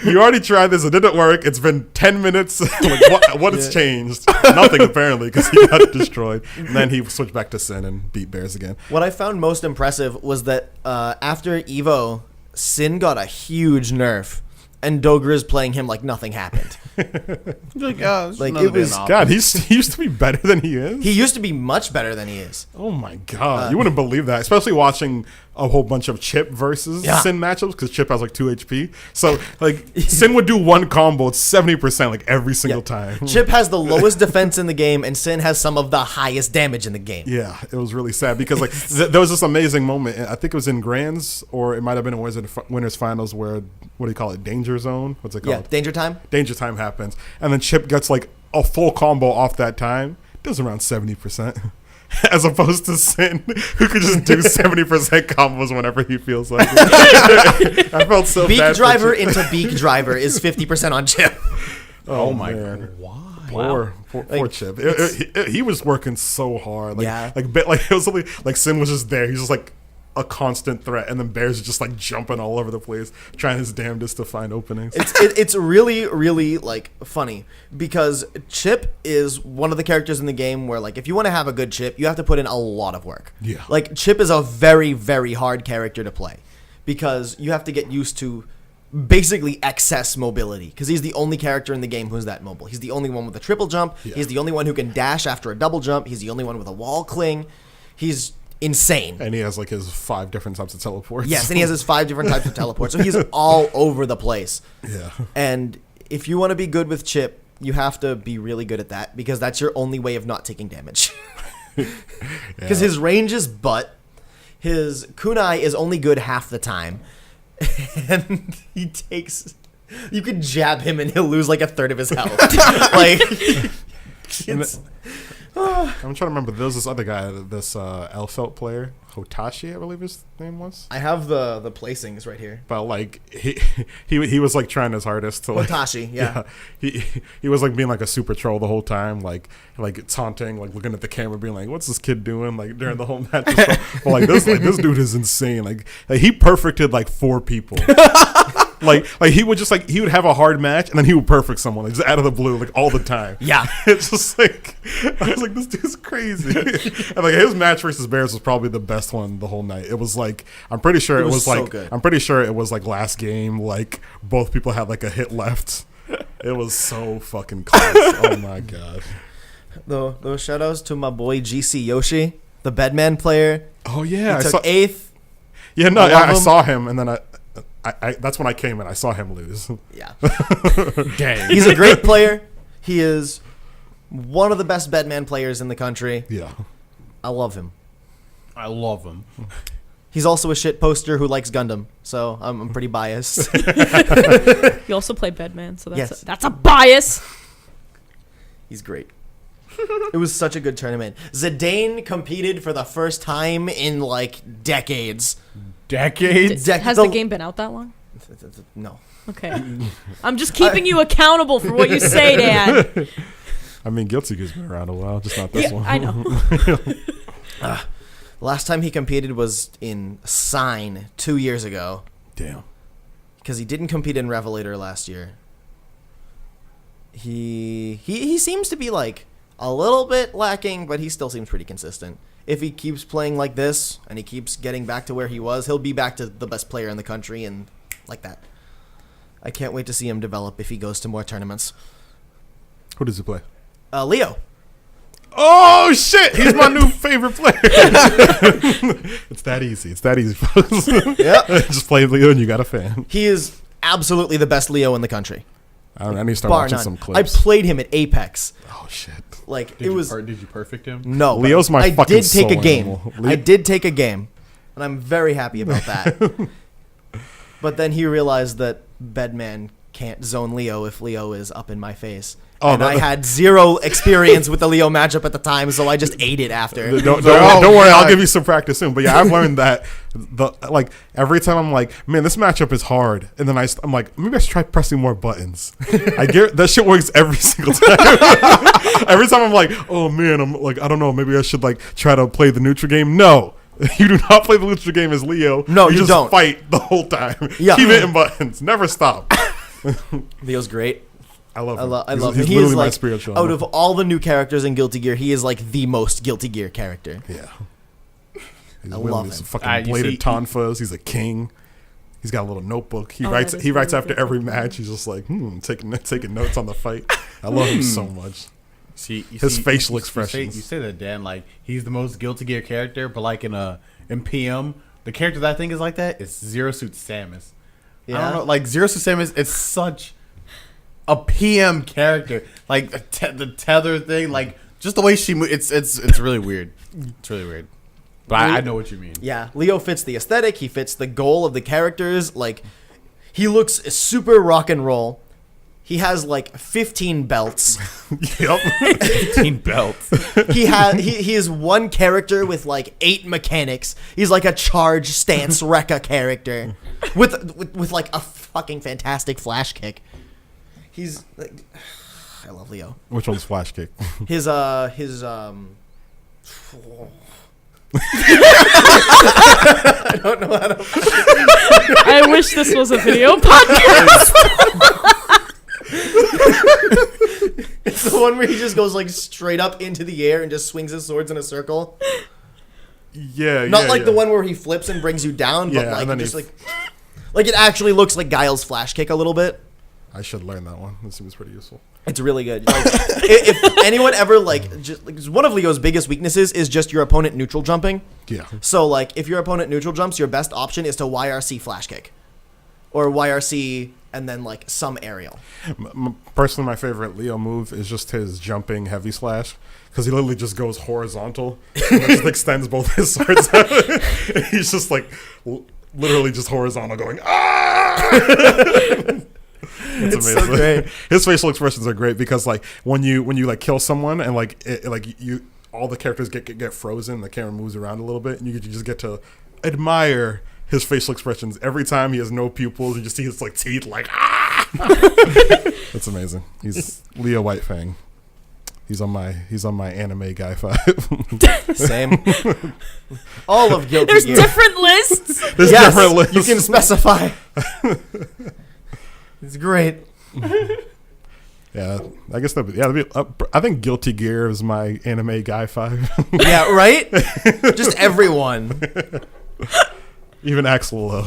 you already tried this, it didn't work. It's been 10 minutes. Like what has changed? Nothing apparently, because he got destroyed. And then he switched back to Sin and beat Bears again. What I found most impressive was that after Evo, Sin got a huge nerf, and Dogura's playing him like nothing happened. Like it was- God, he used to be better than he is. He used to be much better than he is. Oh my God, you wouldn't believe that, especially watching a whole bunch of Chip versus Sin matchups because Chip has like 2 HP. So like Sin would do one combo, it's 70% like every single time. Chip has the lowest defense in the game, and Sin has some of the highest damage in the game. Yeah, it was really sad because like there was this amazing moment. I think it was in Grands or it might have been in Winners Finals where what do you call it? Danger Zone? What's it Yeah, called? Danger Time. Danger Time happens, and then Chip gets like a full combo off that time. Does around 70%. As opposed to Sin, who could just do 70% combos whenever he feels like it. I felt so Beak bad. for Driver Chip. into Beak Driver is 50% on Chip. Oh my man. god. Why? Poor Chip. He was working so hard. Like, Yeah. it was only, like Sin was just there. He was just like a constant threat, and then Bears are just like jumping all over the place, trying his damnedest to find openings. It's really, really like funny because Chip is one of the characters in the game where like if you want to have a good Chip, you have to put in a lot of work. Yeah. Like Chip is a very, very hard character to play because you have to get used to basically excess mobility because he's the only character in the game who's that mobile. He's the only one with a triple jump. Yeah. He's the only one who can dash after a double jump. He's the only one with a wall cling. He's insane. And he has like his 5 different types of teleports. Yes, and he has his 5 different types of teleports. So he's all over the place. Yeah. And if you want to be good with Chip, you have to be really good at that because that's your only way of not taking damage. Because his range is butt. His kunai is only good half the time. And he takes... You could jab him and he'll lose like a third of his health. Like... I'm trying to remember. There was this other guy, this Elfelt player, Hotashi, I believe his name was. I have the placings right here. But like he was like trying his hardest to like Hotashi, yeah. He was like being like a super troll the whole time, like taunting, like looking at the camera, being like, "What's this kid doing?" Like during the whole match. But like this dude is insane. Like he perfected like 4 people. Like he would just like he would have a hard match and then he would perfect someone like, just out of the blue like all the time. Yeah, it's just like I was like, this dude's crazy. And like his match versus Bears was probably the best one the whole night. It was like I'm pretty sure it was so like good. I'm pretty sure it was like last game. Like both people had like a hit left. It was so fucking close. Oh my god. Those shout outs to my boy GC Yoshi, the Bedman player. Oh yeah, he took 8th. Yeah, no, I saw him and then I that's when I came in. I saw him lose. Yeah. Dang. He's a great player. He is one of the best Bedman players in the country. Yeah. I love him. I love him. He's also a shit poster who likes Gundam, so I'm pretty biased. You also play Bedman, so that's a bias. He's great. It was such a good tournament. Zidane competed for the first time in like decades. Decades? Has the game been out that long? No. Okay. I'm just keeping you accountable for what you say, Dan. I mean, Guilty Gear's been around a while, just not this one. I know. Last time he competed was in Sign 2 years ago. Damn. Because he didn't compete in Revelator last year. He seems to be like a little bit lacking, but he still seems pretty consistent. If he keeps playing like this and he keeps getting back to where he was, he'll be back to the best player in the country and like that. I can't wait to see him develop if he goes to more tournaments. Who does he play? Leo. Oh shit! He's my new favorite player. It's that easy. It's that easy, folks. Yeah. Just play Leo and you got a fan. He is absolutely the best Leo in the country. I need to start Bar watching none. some clips. I played him at Apex. Oh shit! Like Did you perfect him? No. Leo's my fucking I did take soul a game. animal. I did take a game, and I'm very happy about that. But then he realized that Bedman can't zone Leo if Leo is up in my face. Oh, and I had 0 experience with the Leo matchup at the time, so I just ate it after. Don't worry, I'll give you some practice soon. But yeah, I've learned that every time I'm like, man, this matchup is hard, and then I'm like, maybe I should try pressing more buttons. I get that shit works every single time. Every time I'm like, oh man, I'm like, I don't know, maybe I should like try to play the neutral game. No. You do not play the neutral game as Leo. No, you just don't fight the whole time. Yeah. Keep hitting buttons. Never stop. Leo's great. I love him. I love him. He's He literally is my like, spiritual. out of all the new characters in Guilty Gear, he is like the most Guilty Gear character. Yeah. He's I love He's him. fucking bladed tonfas. He's a king. He's got a little notebook. He writes that is really after good. every match. He's just like, taking notes on the fight. I love him so much. His facial expressions. You say that, Dan, like he's the most Guilty Gear character, but like in PM, the character that I think is like that is Zero Suit Samus. Yeah. I don't know, like Zero Suit Samus is such a PM character. Like the tether thing, like just the way she moves, it's really weird. It's really weird. But I know what you mean. Yeah, Leo fits the aesthetic. He fits the goal of the characters. Like, he looks super rock and roll. He has like 15 belts. Yep. 15 belts. He is one character with like 8 mechanics. He's like a charge stance Rekka character with like a fucking fantastic flash kick. He's like, I love Leo. Which one's Flash Kick? His I don't know how to. I wish this was a video podcast. It's the one where he just goes like straight up into the air and just swings his swords in a circle. Yeah, Not like the one where he flips and brings you down, but like just like it actually looks like Guile's flash kick a little bit. I should learn that one. This seems pretty useful. It's really good. Like, if anyone ever just like, one of Leo's biggest weaknesses is just your opponent neutral jumping. Yeah. So like if your opponent neutral jumps, your best option is to YRC flash kick, or YRC and then like some aerial. Personally, my favorite Leo move is just his jumping heavy slash, because he literally just goes horizontal and just extends both his swords out. He's just like literally just horizontal going, ah! It's amazing. So great. His facial expressions are great because like when you like kill someone and like you all the characters get frozen, the camera moves around a little bit, and you just get to admire his facial expressions every time. He has no pupils. You just see his like teeth like ah. That's amazing. He's Leo Whitefang. He's on my anime guy 5. Same. All of Guilty There's Gear. different lists. There's Yes, different lists. you can specify. It's great. Yeah, I guess I think Guilty Gear is my anime guy 5. Yeah, right? Just everyone. Even Axel.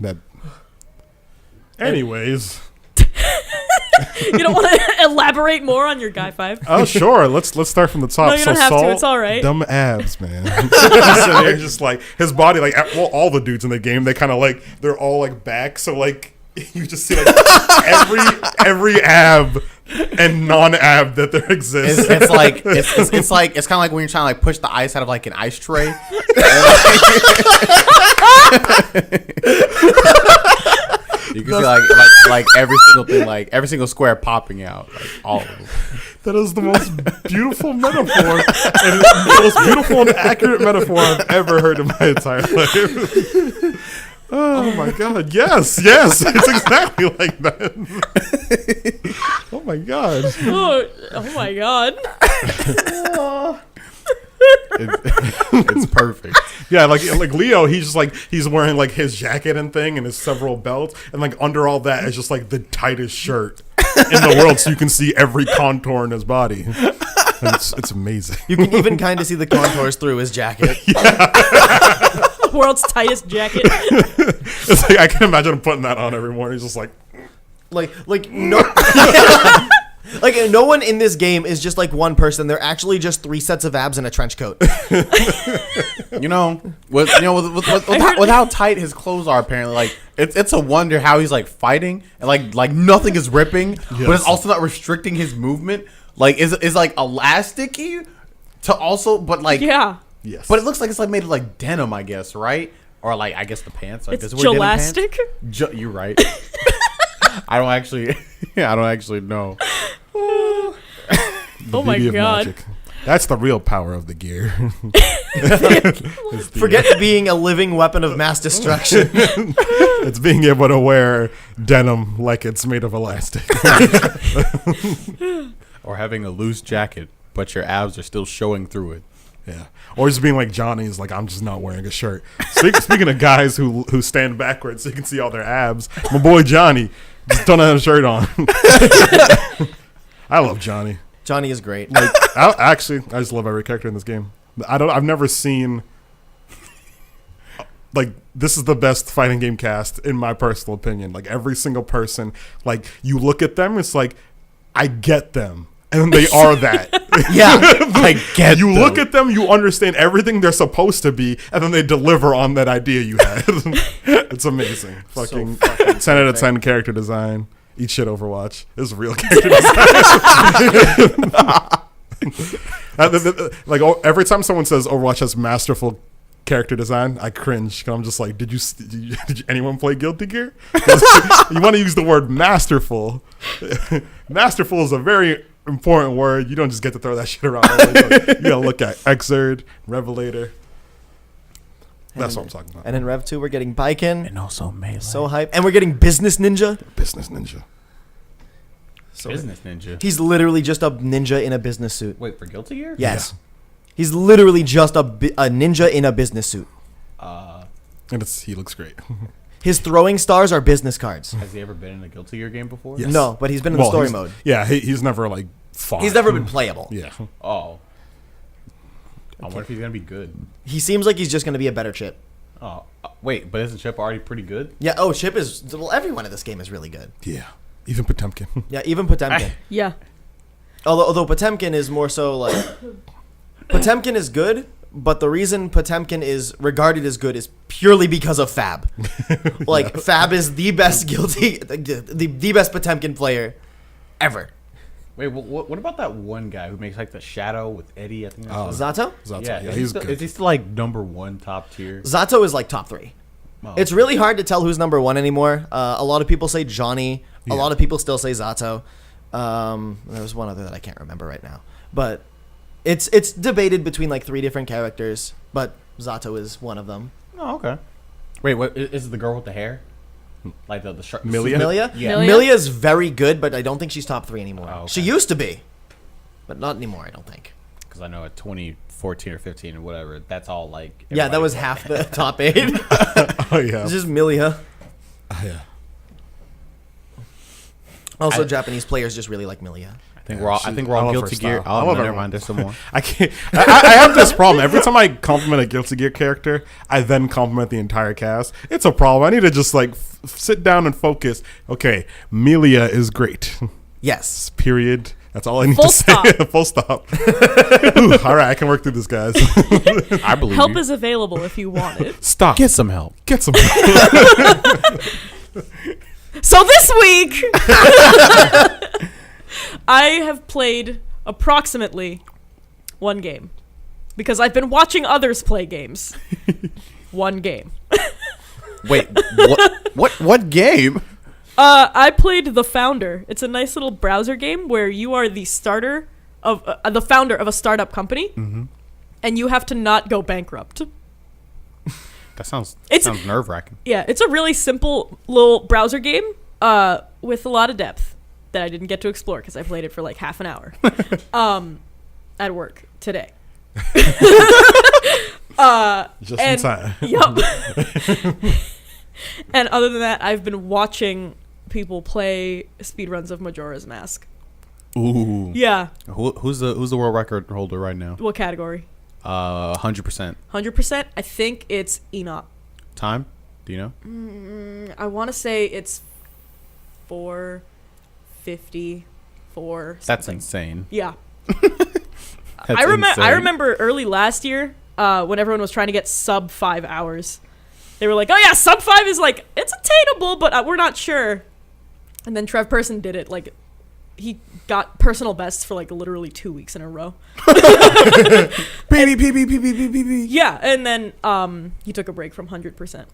That. Anyways. You don't want to elaborate more on your guy 5? Oh sure, let's start from the top. No, you don't have to. It's all right. Dumb abs, man. So they're just like his body, like all the dudes in the game, they kind of like they're all like back, so like you just see like every ab and non-ab that there exists. It's like it's kind of like when you're trying to like push the ice out of like an ice tray. You can see like every single thing, like every single square popping out, like all of them. That is the most beautiful metaphor, and the most beautiful and accurate metaphor I've ever heard in my entire life. Oh my god! Yes, it's exactly like that. Oh my god! Oh my god! It's perfect. Yeah, like Leo, he's wearing like his jacket and thing and his several belts, and like under all that is just like the tightest shirt in the world, so you can see every contour in his body. And it's amazing. You can even kind of see the contours through his jacket. The world's tightest jacket. It's like I can imagine him putting that on every morning. He's just like no. Like, no one in this game is just like one person. They're actually just 3 sets of abs and a trench coat. With how tight his clothes are, apparently, like it's a wonder how he's like fighting and like nothing is ripping, but it's also not restricting his movement. Like is like elasticy to also, but like yes, but it looks like it's like made of like denim, I guess, right? Or like I guess the pants. Like, It's does it wear denim pants? gelastic. You're right. I don't actually know. the Oh my beauty of God. magic. That's the real power of the gear. Forget being a living weapon of mass destruction. It's being able to wear denim like it's made of elastic. Or having a loose jacket, but your abs are still showing through it. Yeah, or just being like Johnny's, like I'm just not wearing a shirt. Speaking of guys who stand backwards so you can see all their abs, my boy Johnny just don't have a shirt on. I love Johnny. Johnny is great. Like I just love every character in this game. I've never seen like this is the best fighting game cast in my personal opinion. Like every single person, like you look at them, it's like I get them. And they are that. Yeah, I get you them. look at them, you understand everything they're supposed to be, and then they deliver on that idea you had. It's amazing. Fucking 10 out of 10 character design. Eat shit, Overwatch. This is real character design. Like every time someone says Overwatch has masterful character design, I cringe because I'm just like, did anyone play Guilty Gear? You want to use the word masterful. Masterful is a very important word. You don't just get to throw that shit around. You gotta look at Exerd, Revelator. That's what I'm talking about. And in Rev 2, we're getting Baiken. And also Melee. So hype. And we're getting Business Ninja. Business Ninja. So Business Ninja. he's literally just a ninja in a business suit. Wait, for Guilty Gear? Yes. He's literally just a ninja in a business suit. And he looks great. His throwing stars are business cards. Has he ever been in a Guilty Gear game before? Yes. No, but he's been in the story mode. Yeah, he's never like fought. He's never been playable. Yeah. Oh. I wonder if he's going to be good. He seems like he's just going to be a better Chip. Oh, wait, but isn't Chip already pretty good? Yeah, Chip is... Well, everyone in this game is really good. Yeah. Even Potemkin. Yeah, even Potemkin. Yeah. Although Potemkin is more so like... Potemkin is good, But the reason Potemkin is regarded as good is purely because of Fab. Like, Fab is the best the best Potemkin player ever. Wait, what about that one guy who makes like the shadow with Eddie? I think that's Zato? Zato, yeah, he's good. Is he still like number 1 top tier? Zato is like top 3. Oh, It's really hard to tell who's number 1 anymore. A lot of people say Johnny. A lot of people still say Zato. There's one other that I can't remember right now. But it's debated between like 3 different characters. But Zato is one of them. Oh, okay. Wait, what is it the girl with the hair? Like the sharp Milia? Milia? Yeah. Milia's very good, but I don't think she's top 3 anymore. Oh, okay. She used to be. But not anymore, I don't think. Because I know at 2014 or 15 or whatever, that's all like. Yeah, that was half the top 8. Oh yeah. It's just Milia. Yeah. Also, Japanese players just really like Milia. I think we're all Guilty Gear. I love Oh, her. never mind. There's some more. I can't. I have this problem. Every time I compliment a Guilty Gear character, I then compliment the entire cast. It's a problem. I need to just like sit down and focus. Okay, Milia is great. Yes. Period. That's all I need Full to say. stop. Full stop. Ooh, all right, I can work through this, guys. I believe Help you. is available if you want it. Stop. Get some help. Get some. So this week, I have played approximately 1 game because I've been watching others play games. 1 game. Wait, what game? I played The Founder. It's a nice little browser game where you are the starter of the founder of a startup company, and you have to not go bankrupt. That sounds It's- nerve-wracking. Yeah, it's a really simple little browser game with a lot of depth that I didn't get to explore because I played it for like half an hour at work today. Just in time. Yup. And other than that, I've been watching people play speedruns of Majora's Mask. Ooh. Yeah. Who's the world record holder right now? What category? 100%. 100%? I think it's Enoch. Time? Do you know? I want to say it's 454. That's something. insane. Yeah. That's I insane. remember early last year when everyone was trying to get sub 5 hours. They were like, oh yeah, sub 5 is like, it's attainable, but we're not sure. And then Trev Person did it. Like, he got personal bests for like literally 2 weeks in a row. Baby. Yeah, and then he took a break from 100%.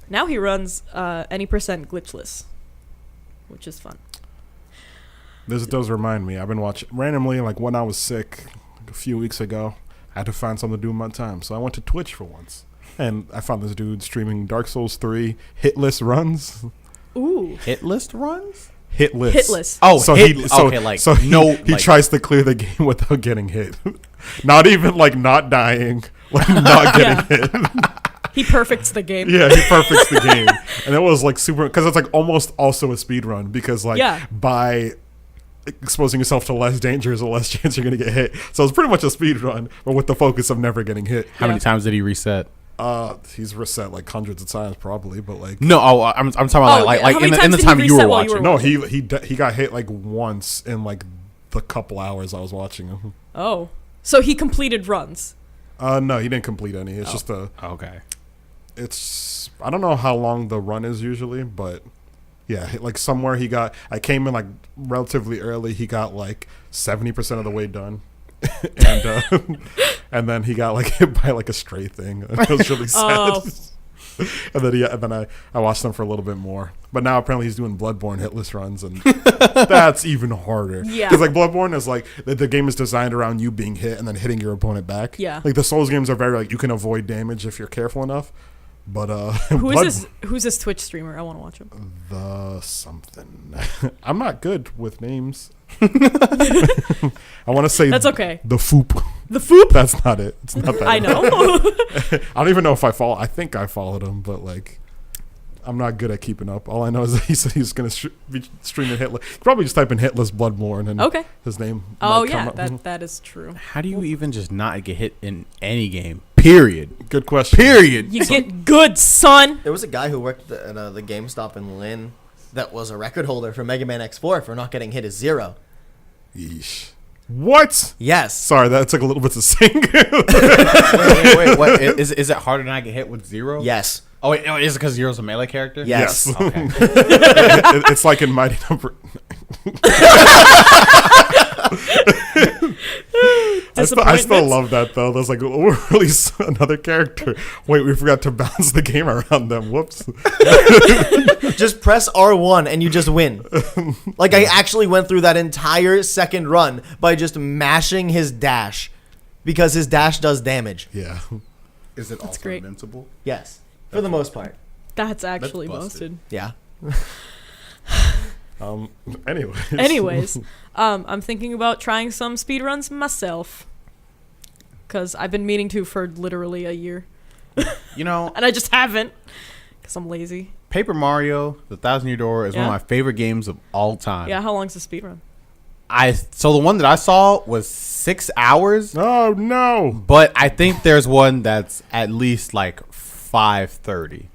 Now he runs any percent glitchless, which is fun. This does remind me. I've been watching randomly, like when I was sick a few weeks ago. I had to find something to do in my time, so I went to Twitch for once, and I found this dude streaming Dark Souls 3 hitless runs. Ooh. Hit list runs? Hitless. Hitless. Oh, So hit, he he tries to clear the game without getting hit. Not even like not dying, like not getting hit. He perfects the game. Yeah, he perfects the game, and it was like super because it's like almost also a speed run because like by exposing yourself to less danger is a less chance you're gonna get hit. So it's pretty much a speed run, but with the focus of never getting hit. How many times did he reset? He's reset like hundreds of times probably, but like No, I'm talking about like how many in times the did he time you were reset while you watching. were no, watching? he got hit like once in like the couple hours I was watching him. Oh. So he completed runs. No, he didn't complete any. It's just Okay. it's I don't know how long the run is usually, but yeah, like somewhere I came in like relatively early. He got like 70% of the way done, and then he got like hit by like a stray thing. It was really sad. Oh. And then I watched him for a little bit more, but now apparently he's doing Bloodborne hitless runs, and that's even harder. Yeah. Because like Bloodborne is like the game is designed around you being hit and then hitting your opponent back. Yeah. Like the Souls games are very like you can avoid damage if you're careful enough. But Who's this Twitch streamer? I want to watch him. the something. I'm not good with names. I want to say That's okay. The Foop. The Foop? That's not it. It's not that. I know. I don't even know if I follow. I think I followed him, but like, I'm not good at keeping up. All I know is that he said he was going to be streaming Hitless. Probably just type in Hitless Bloodborne and Okay. his name. Oh might come yeah, up. that is true. How do you even just not get hit in any game? Period. Good question. Period. You get good, son. There was a guy who worked at the GameStop in Lynn that was a record holder for Mega Man X4 for not getting hit as 0. Yeesh. What? Yes. Sorry, that took a little bit to sing. Wait. What is it harder than I get hit with Zero? Yes. Oh wait, no, is it because Zero's a melee character? Yes. Okay. It's like in Mighty Number. I still love that though. That's like, we'll release another character. Wait, we forgot to bounce the game around them. Whoops. Just press R1 and you just win. Like, I actually went through that entire second run by just mashing his dash because his dash does damage. Yeah. Is it also great. invincible? Yes, for the most part. That's actually busted. busted. Yeah. Anyways. I'm thinking about trying some speedruns myself. Because I've been meaning to for literally a year. You know, And I just haven't. Because I'm lazy. Paper Mario: The Thousand Year Door is one of Yeah. my favorite games of all time. Yeah, how long's the speedrun? So the one that I saw was 6 hours, Oh no. but I think there's one that's at least like 5:30.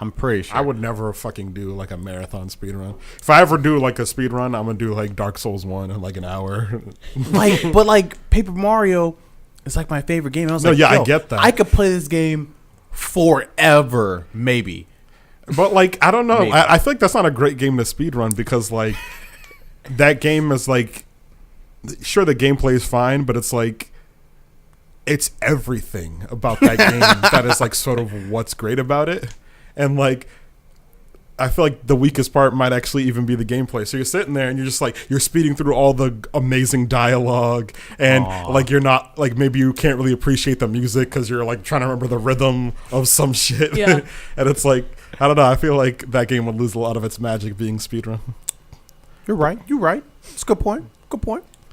I'm pretty sure. I would never fucking do like a marathon speedrun. If I ever do like a speedrun, I'm gonna do like Dark Souls 1 in like an hour. but Paper Mario is like my favorite game. I was No, like, yeah, I yo, get that. I could play this game forever, maybe. But like, I don't know. Maybe. I feel like that's not a great game to speedrun because like that game is like, sure, the gameplay is fine, but it's like, it's everything about that game that is like sort of what's great about it. And like, I feel like the weakest part might actually even be the gameplay. So you're sitting there and you're just like, you're speeding through all the amazing dialogue and like, you're not like, maybe you can't really appreciate the music because you're like trying to remember the rhythm of some shit. Yeah. And it's like, I don't know. I feel like that game would lose a lot of its magic being speedrun. You're right. It's a good point.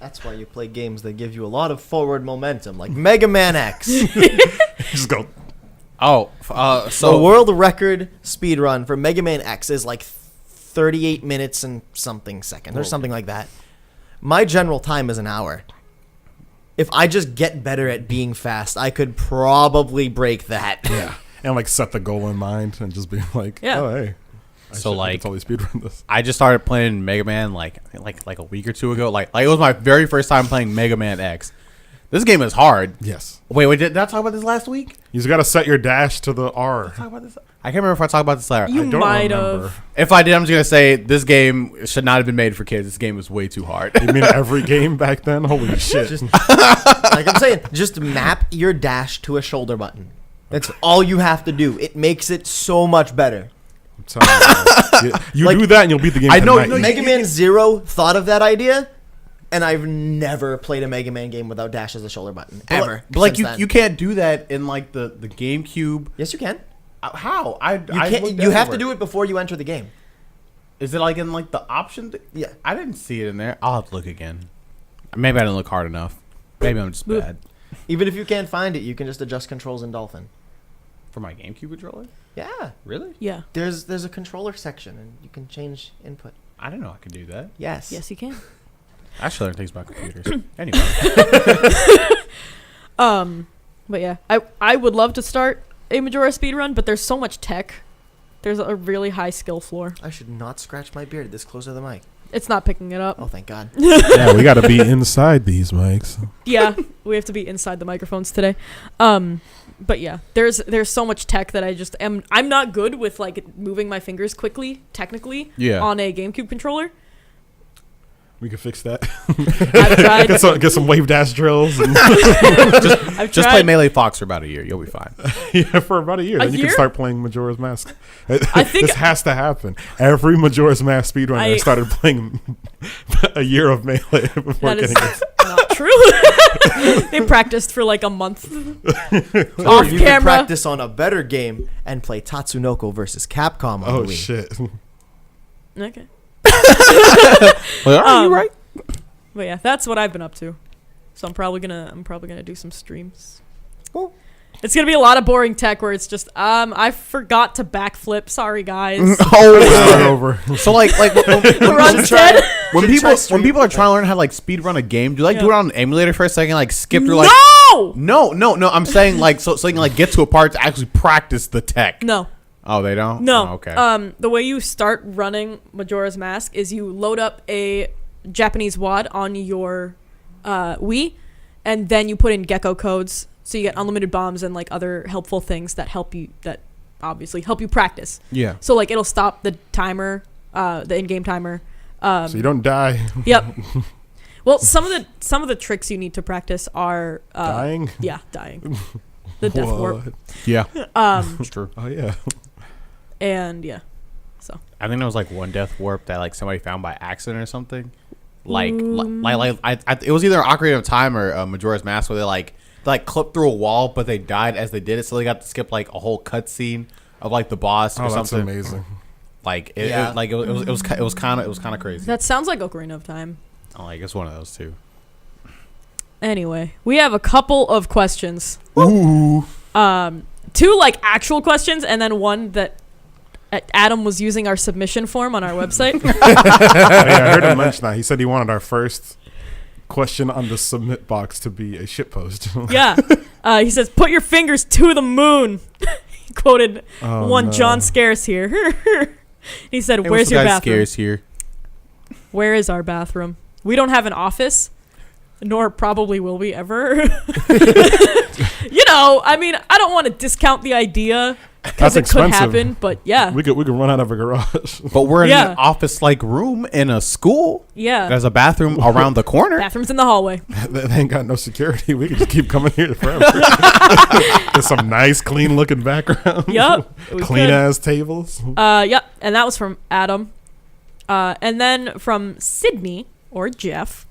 That's why you play games that give you a lot of forward momentum, like Mega Man X. Just go. The So world record speedrun for Mega Man X is like 38 minutes and something seconds or something like that. My general time is an hour. If I just get better at being fast, I could probably break that. Yeah. And like set the goal in mind and just be like, Yeah. oh, hey. So, like, totally speedrun this. I just started playing Mega Man like a week or two ago. Like it was my very first time playing Mega Man X. This game is hard. Yes. Wait, did I talk about this last week? You just got to set your dash to the R. Talk about this? I can't remember if I talked about this last. You I don't might remember. have. If I did, I'm just gonna say this game should not have been made for kids. This game is way too hard. You mean every game back then? Holy shit. Just, like I'm saying, just map your dash to a shoulder button. That's all you have to do. It makes it so much better. I'm telling you. You Like, do that and you'll beat the game I know- tonight. no, you- Mega Man Zero thought of that idea, and I've never played a Mega Man game without dash as a shoulder button. Ever. But like since then. you can't do that in like the GameCube. Yes, you can. How? You can't. You have to do it before you enter the game. Is it like in like the option? Yeah. I didn't see it in there. I'll have to look again. Maybe I didn't look hard enough. Maybe I'm just bad. Even if you can't find it, you can just adjust controls in Dolphin. For my GameCube controller? Yeah. Really? Yeah. There's a controller section, and you can change input. I didn't know I could do that. Yes. Yes, you can. I should learn things about computers. Anyway. But yeah, I would love to start a Majora speedrun, but there's so much tech. There's a really high skill floor. I should not scratch my beard this close to the mic. It's not picking it up. Oh, thank God. Yeah, we got to be inside these mics. Yeah, we have to be inside the microphones today. But yeah, there's so much tech that I'm not good with like moving my fingers quickly, technically, on a GameCube controller. We can fix that. I've tried. Get some wave dash drills. And Just play Melee Fox for about a year. You'll be fine. yeah, for about a year. Then you year? can start playing Majora's Mask. I think this has to happen. Every Majora's Mask speedrunner I started playing a year of Melee before That is getting it. not true. They practiced for like a month Or off you can camera. practice on a better game and play Tatsunoko versus Capcom on Oh, the Wii. shit. Okay. Well, you're right. But yeah, that's what I've been up to. So I'm probably gonna do some streams. Cool. It's gonna be a lot of boring tech where it's just I forgot to backflip. Sorry guys. Start over. So like Run's dead. when stream- people are trying to learn how to like speed run a game, do you like do it on an emulator for a second, like skip through like No. No. I'm saying like so you can like get to a part to actually practice the tech. No. Oh, they don't? No. Oh, okay. The way you start running Majora's Mask is you load up a Japanese WAD on your Wii, and then you put in gecko codes, so you get unlimited bombs and like other helpful things that obviously help you practice. Yeah. So like it'll stop the timer, the in-game timer. So you don't die. Yep. Well, some of the tricks you need to practice are Dying. Yeah, dying. The death warp. Yeah. It's true. Oh yeah. And yeah. So I think there was like one death warp that like somebody found by accident or something. Like it was either Ocarina of Time or Majora's Mask where they clipped through a wall, but they died as they did it, so they got to skip like a whole cutscene of like the boss or something. Oh, that's amazing. Like it was kind of crazy. that sounds like Ocarina of Time. Oh, like it's one of those too. Anyway, we have a couple of questions. Ooh. 2 like actual questions, and then one that Adam was using our submission form on our website. I heard him mention that. He said he wanted our first question on the submit box to be a shitpost. Yeah. He says, "Put your fingers to the moon." He quoted John Scarce here. He said, Hey, "Where's your bathroom?" Scarce here. Where is our bathroom? We don't have an office, nor probably will we ever. I mean, I don't want to discount the idea because it could happen, but yeah. We could run out of a garage. But we're in an office-like room in a school. Yeah. There's a bathroom around the corner. Bathroom's in the hallway. They ain't got no security. We can just keep coming here forever. There's some nice, clean-looking background. Yup. Clean-ass tables. Yep. And that was from Adam. And then from Sydney, or Jeff,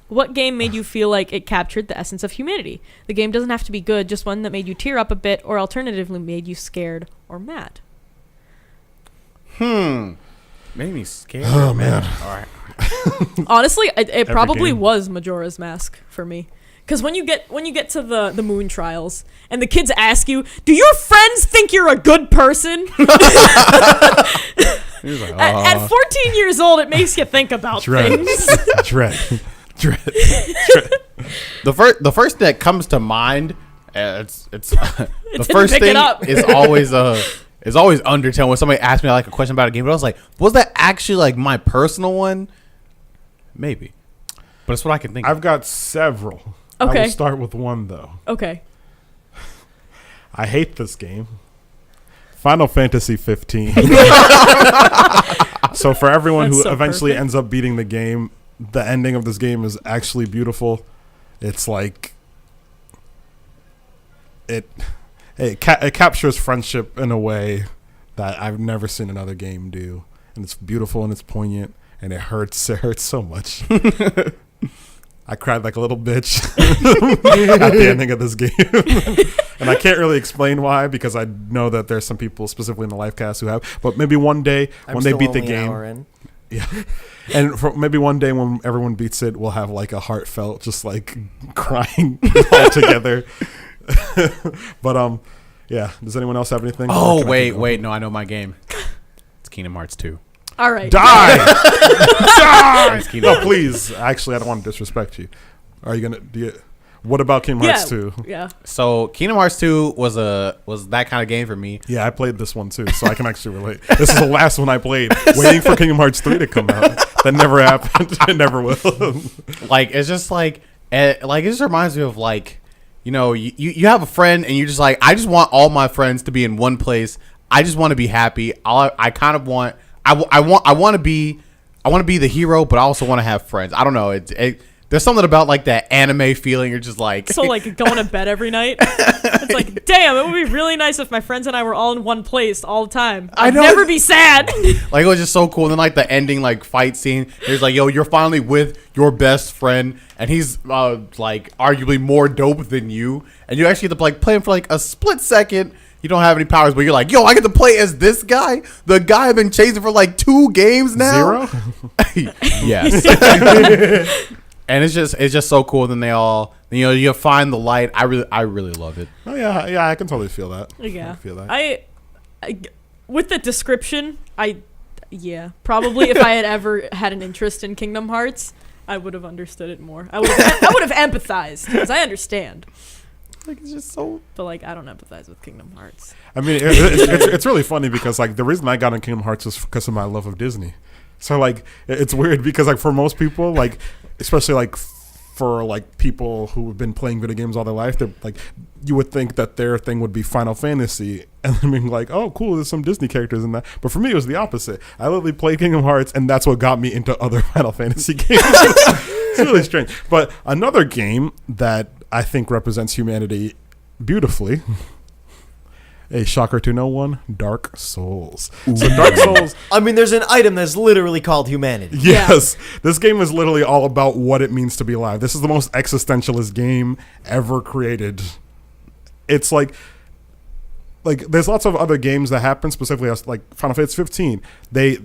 what game made you feel like it captured the essence of humanity? The game doesn't have to be good, just one that made you tear up a bit, or alternatively made you scared or mad. Made me scared. Oh, man. All right. Honestly, it probably game. was Majora's Mask for me. Because when you get to the moon trials and the kids ask you, "Do your friends think you're a good person?" Like, at 14 years old, it makes you think about things. Dread. The first that comes to mind, it's the first pick thing it up. is always Undertale. When somebody asks me like a question about a game, but I was like, was that actually like my personal one? Maybe, but it's what I can think. I've got several. Okay. I will start with one though. Okay. I hate this game. Final Fantasy 15. So for everyone That's who so eventually perfect. ends up beating the game, the ending of this game is actually beautiful. It's like it captures friendship in a way that I've never seen another game do, and it's beautiful and it's poignant and it hurts. It hurts so much. I cried like a little bitch at the ending of this game. And I can't really explain why, because I know that there's some people specifically in the Lifecast who have. But maybe one day when they beat the game. Yeah. And maybe one day when everyone beats it, we'll have like a heartfelt, just like crying all together. But yeah. Does anyone else have anything? Oh, wait. No, I know my game. It's Kingdom Hearts 2. All right. Die! Die! It's Kingdom No, Hearts. please. Actually, I don't want to disrespect you. Are you going to... What about Kingdom Hearts 2? Yeah. So Kingdom Hearts 2 was that kind of game for me. Yeah, I played this one too, so I can actually relate. This is the last one I played, waiting for Kingdom Hearts 3 to come out. That never happened. It never will. Like, it's just like it just reminds me of like, you have a friend and you're just like, I just want all my friends to be in one place. I just want to be happy. I kind of want I want to be the hero, but I also want to have friends. I don't know. There's something about like that anime feeling. You're just like So like going to bed every night. It's like, damn, it would be really nice if my friends and I were all in one place all the time. I'd never be sad. Like, it was just so cool. And then like the ending like fight scene, there's like, yo, you're finally with your best friend, and he's like arguably more dope than you, and you actually get to like play him for like a split second. You don't have any powers, but you're like, yo, I get to play as this guy, the guy I've been chasing for like 2 games now. 0? Yes. And it's just so cool. Then they all, you find the light. I really love it. Oh yeah, I can totally feel that. Yeah. I feel that. I with the description, probably if I had ever had an interest in Kingdom Hearts, I would have understood it more. I would have empathized, because I understand. Like, it's just so. But like, I don't empathize with Kingdom Hearts. I mean, it's really funny because like the reason I got in Kingdom Hearts is because of my love of Disney. So like it's weird because like for most people, like especially like for like people who have been playing video games all their life, they're like, you would think that their thing would be Final Fantasy, and then being like, oh, cool, there's some Disney characters in that. But for me, it was the opposite. I literally played Kingdom Hearts, and that's what got me into other Final Fantasy games. It's really strange. But another game that I think represents humanity beautifully. A shocker to no one, Dark Souls. Ooh. So Dark Souls... I mean, there's an item that's literally called humanity. Yes. Yeah. This game is literally all about what it means to be alive. This is the most existentialist game ever created. It's like there's lots of other games that happen, specifically like Final Fantasy 15. They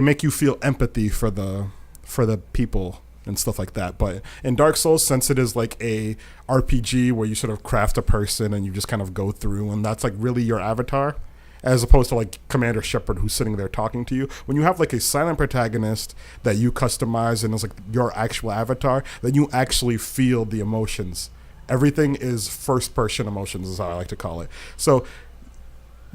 make you feel empathy for the people and stuff like that. But in Dark Souls, since it is like a RPG where you sort of craft a person and you just kind of go through, and that's like really your avatar, as opposed to like Commander Shepard who's sitting there talking to you. When you have like a silent protagonist that you customize and is like your actual avatar, then you actually feel the emotions. Everything is first person emotions is how I like to call it. So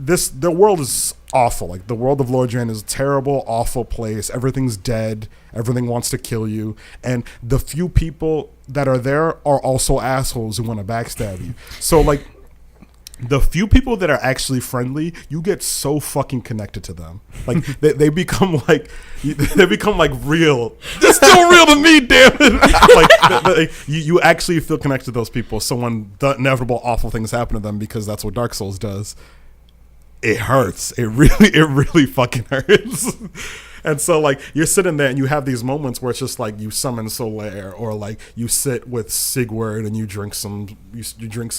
the world is awful. Like the world of Lordran is a terrible, awful place. Everything's dead. Everything wants to kill you. And the few people that are there are also assholes who want to backstab you. So like the few people that are actually friendly, you get so fucking connected to them. Like they become like real. They're still real to me, damn it. Like you actually feel connected to those people. So when the inevitable awful things happen to them, because that's what Dark Souls does, it hurts. It really fucking hurts. And so like you're sitting there and you have these moments where it's just like you summon Solaire, or like you sit with Sigurd and you drink some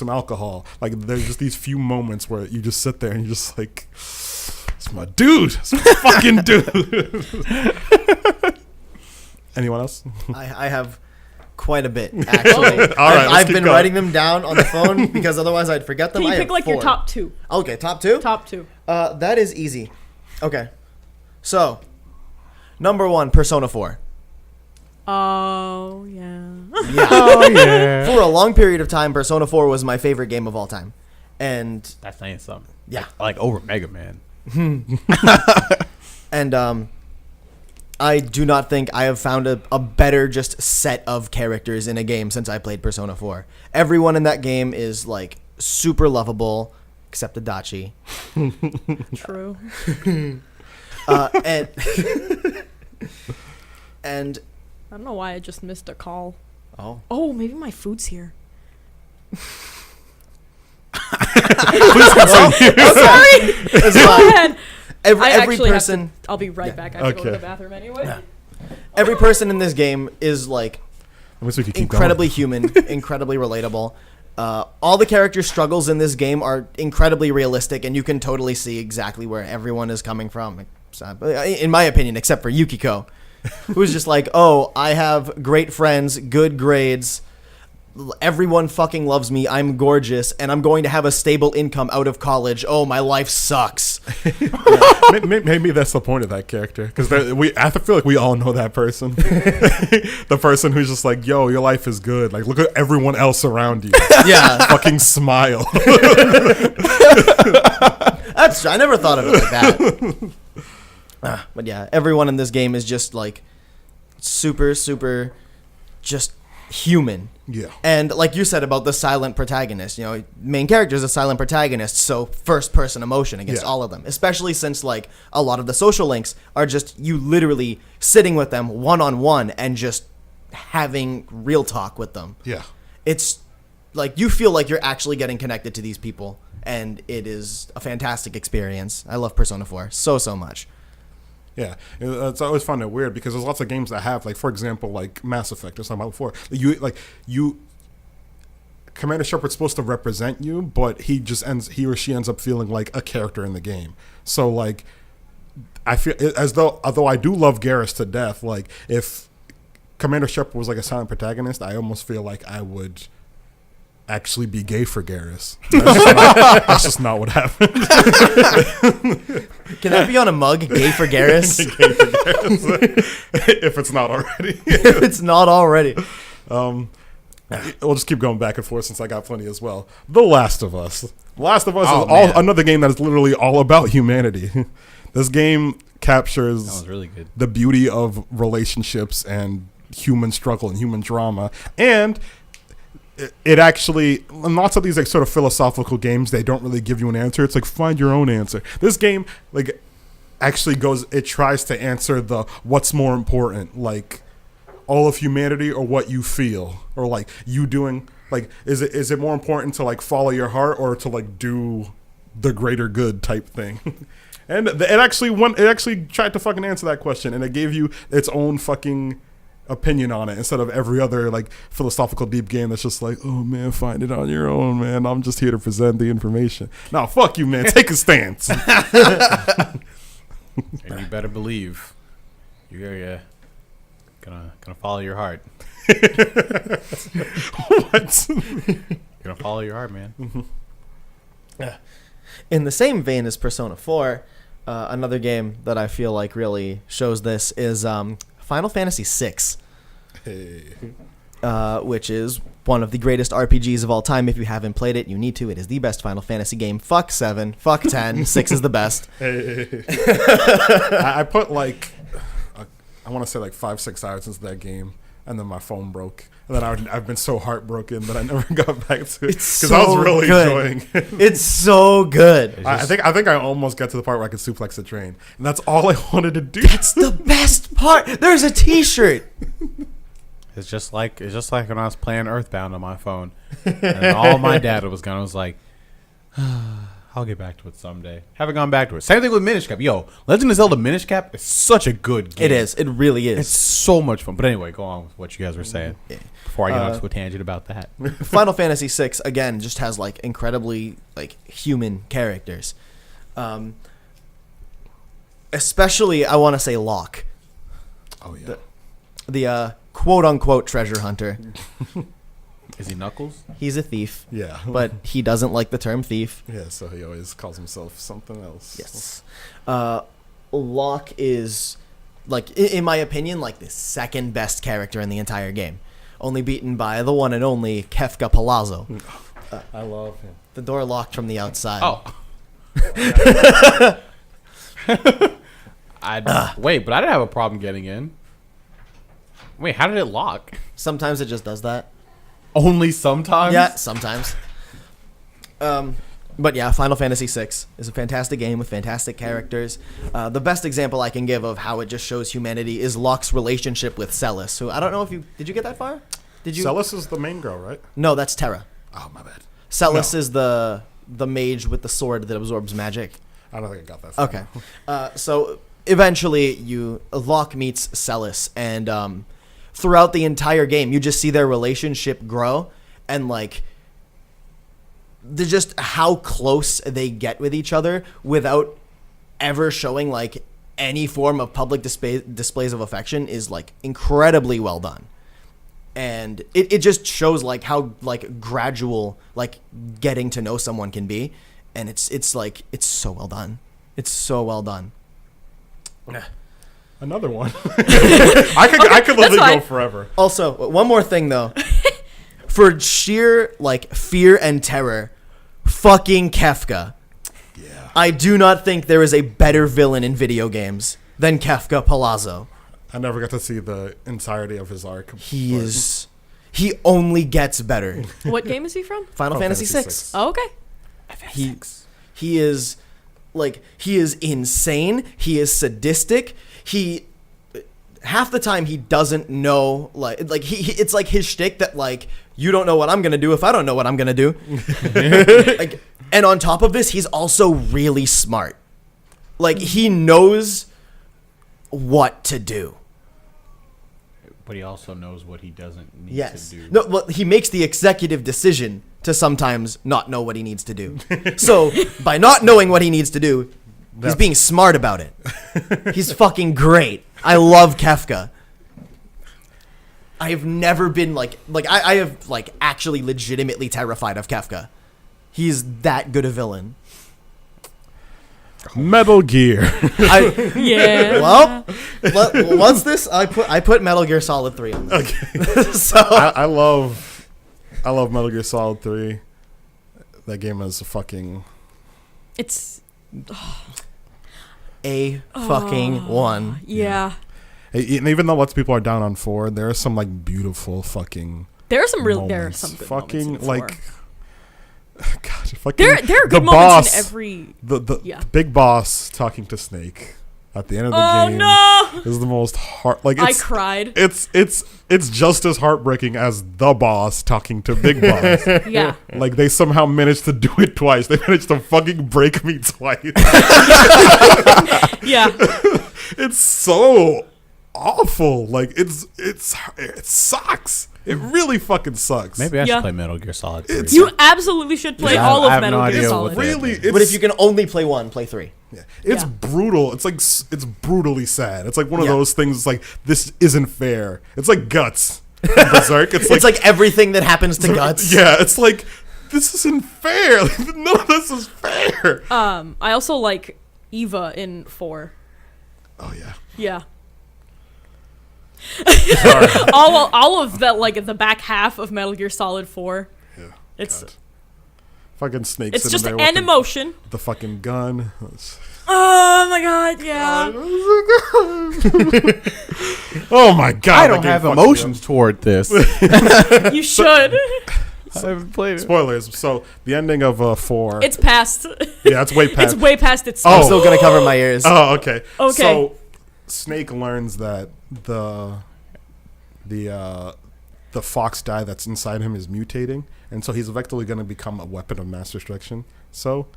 alcohol. Like there's just these few moments where you just sit there and you're just like, it's my dude. It's my fucking dude. Anyone else? I have quite a bit, actually. All right, I've been writing them down on the phone because otherwise I'd forget them. Can you pick like 4. your top 2? Okay, top 2? Top 2. That is easy. Okay. So, number 1, Persona 4. Oh, yeah. Oh, yeah. For a long period of time, Persona 4 was my favorite game of all time. And That's saying something. yeah. Like over Mega Man. And I do not think I have found a better just set of characters in a game since I played Persona 4. Everyone in that game is like super lovable, except Adachi. True. And I don't know why I just missed a call. Oh, maybe my food's here. Please continue. Sorry. it's Go fine. ahead. Every person, I'll be right back. I have to go to the bathroom anyway. Yeah. Every person in this game is like incredibly human, incredibly relatable. All the character struggles in this game are incredibly realistic, and you can totally see exactly where everyone is coming from. In my opinion, except for Yukiko, who's just like, oh, I have great friends, good grades, everyone fucking loves me, I'm gorgeous, and I'm going to have a stable income out of college. Oh, my life sucks. Maybe that's the point of that character, because I feel like we all know that person. The person who's just like, yo, your life is good, like look at everyone else around you. Yeah. Fucking smile. I never thought of it like that. But yeah, everyone in this game is just like super just human. Yeah. And like you said about the silent protagonist, you know, main character is a silent protagonist, so first person emotion against all of them, especially since like a lot of the social links are just you literally sitting with them one-on-one and just having real talk with them. Yeah. It's like you feel like you're actually getting connected to these people, and it is a fantastic experience. I love Persona 4 so much. Yeah, it's always fun and weird because there's lots of games that have, like, for example, like Mass Effect or something about before. Commander Shepard's supposed to represent you, but he or she ends up feeling like a character in the game. So, like, I feel as though, although I do love Garrus to death, like, if Commander Shepard was like a silent protagonist, I almost feel like I would actually be gay for Garrus. That's just not what happened. Can that be on a mug? Gay for Garrus? Gay for Garrus. If it's not already. If it's not already. We'll just keep going back and forth since I got plenty as well. The Last of Us. Last of Us is another game that is literally all about humanity. This game captures that was really good. The beauty of relationships and human struggle and human drama. And it actually, in lots of these like sort of philosophical games, they don't really give you an answer. It's like, find your own answer. This game like actually it tries to answer the what's more important, like all of humanity or what you feel, or like you doing, like is it more important to like follow your heart or to like do the greater good type thing. And it actually tried to fucking answer that question, and it gave you its own fucking opinion on it instead of every other like philosophical deep game that's just like, oh man, find it on your own, man. I'm just here to present the information. No, fuck you, man. Take a stance. And you better believe you're gonna follow your heart. What? You're gonna follow your heart, man. Mm-hmm. In the same vein as Persona 4, another game that I feel like really shows this is Final Fantasy VI, Hey. which is one of the greatest RPGs of all time. If you haven't played it, you need to. It is the best Final Fantasy game. Fuck 7, fuck 10, 6 is the best. Hey. I put like, I want to say like 5-6 hours into that game, and then my phone broke. And then I've been so heartbroken that I never got back to it because I was really enjoying it. It's so good. I think I almost got to the part where I could suplex a train, and that's all I wanted to do. It's the best part. There's a T-shirt. It's just like when I was playing Earthbound on my phone, and all my data was gone. I was like, I'll get back to it someday. Haven't gone back to it. Same thing with Minish Cap. Yo, Legend of Zelda Minish Cap is such a good game. It is. It really is. It's so much fun. But anyway, go on with what you guys were saying before I get onto a tangent about that. Final Fantasy VI again just has like incredibly like human characters, especially I want to say Locke, Oh yeah. the quote unquote treasure hunter. Is he Knuckles? He's a thief, Yeah. but he doesn't like the term thief. Yeah, so he always calls himself something else. Yes. Locke is, like, in my opinion, like the second best character in the entire game. Only beaten by the one and only Kefka Palazzo. I love him. The door locked from the outside. Oh. Wait, but I didn't have a problem getting in. Wait, how did it lock? Sometimes it just does that. Only sometimes? Yeah, sometimes. But yeah, Final Fantasy VI is a fantastic game with fantastic characters. The best example I can give of how it just shows humanity is Locke's relationship with Celis, who I don't know if did you get that far? Did you? Celis is the main girl, right? No, that's Terra. Oh, my bad. Celis is the mage with the sword that absorbs magic. I don't think I got that far. Okay. So eventually Locke meets Celis, and throughout the entire game, you just see their relationship grow, and like just how close they get with each other without ever showing like any form of public displays of affection is like incredibly well done. And it just shows like how like gradual like getting to know someone can be, and it's like it's so well done. It's so well done. Another one. I could literally go forever. Also, one more thing though. For sheer like fear and terror, fucking Kefka. Yeah. I do not think there is a better villain in video games than Kefka Palazzo. I never got to see the entirety of his arc. He only gets better. What game is he from? Final Fantasy VI. Oh, okay. He is insane. He is sadistic. He half the time he doesn't know like he it's like his shtick that like you don't know what I'm gonna do if I don't know what I'm gonna do. Like, and on top of this, he's also really smart. Like he knows what to do. But he also knows what he doesn't need Yes. to do. No, well, he makes the executive decision to sometimes not know what he needs to do. So by not knowing what he needs to do, he's being smart about it. He's fucking great. I love Kefka. I have never been I have like actually legitimately terrified of Kefka. He's that good a villain. Metal Gear. Yeah. Well, once this I put Metal Gear Solid 3 on this. Okay. So I love Metal Gear Solid 3. That game is a fucking... It's a fucking one. yeah. And even though lots of people are down on 4, there are some like beautiful fucking. There are some good fucking moments in like. 4. God, fucking there are good moments in every. The big boss talking to Snake at the end of the game. Oh no! Is the most I cried. It's just as heartbreaking as the boss talking to Big Boss. Yeah. Like they somehow managed to do it twice. They managed to fucking break me twice. Yeah. It's so awful. Like it sucks. It really fucking sucks. Maybe I should play Metal Gear Solid 3. You absolutely should play all of Metal Gear Solid. Really, but if you can only play 1, play 3. Yeah. It's brutal. It's like it's brutally sad. It's like one of those things. It's like this isn't fair. It's like Guts. Berserk. It's like everything that happens to Guts. Yeah. It's like this isn't fair. No, this is fair. I also like Eva in 4. Oh yeah. Yeah. all of that, like the back half of Metal Gear Solid 4. Yeah. It's God. Fucking Snake. It's just an emotion. The fucking gun. Oh my god, yeah. Oh my god. I don't have emotions toward this. You should. I haven't played it. Spoilers. So the ending of 4. It's past. Yeah, it's way past. It's way past its. I'm still gonna cover my ears. Oh, okay. Okay. So Snake learns that the fox die that's inside him is mutating, and so he's effectively going to become a weapon of mass destruction. So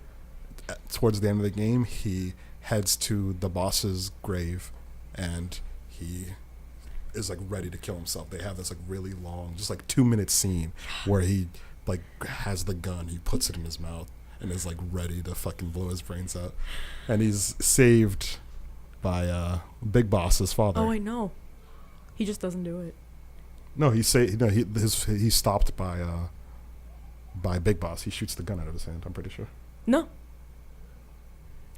towards the end of the game, he heads to the boss's grave, and he is like ready to kill himself. They have this like really long, just like 2-minute scene where he like has the gun, he puts it in his mouth, and is like ready to fucking blow his brains out, and he's saved by Big Boss's father. Oh, I know. He just doesn't do it. No, he's stopped by Big Boss. He shoots the gun out of his hand. I'm pretty sure. No.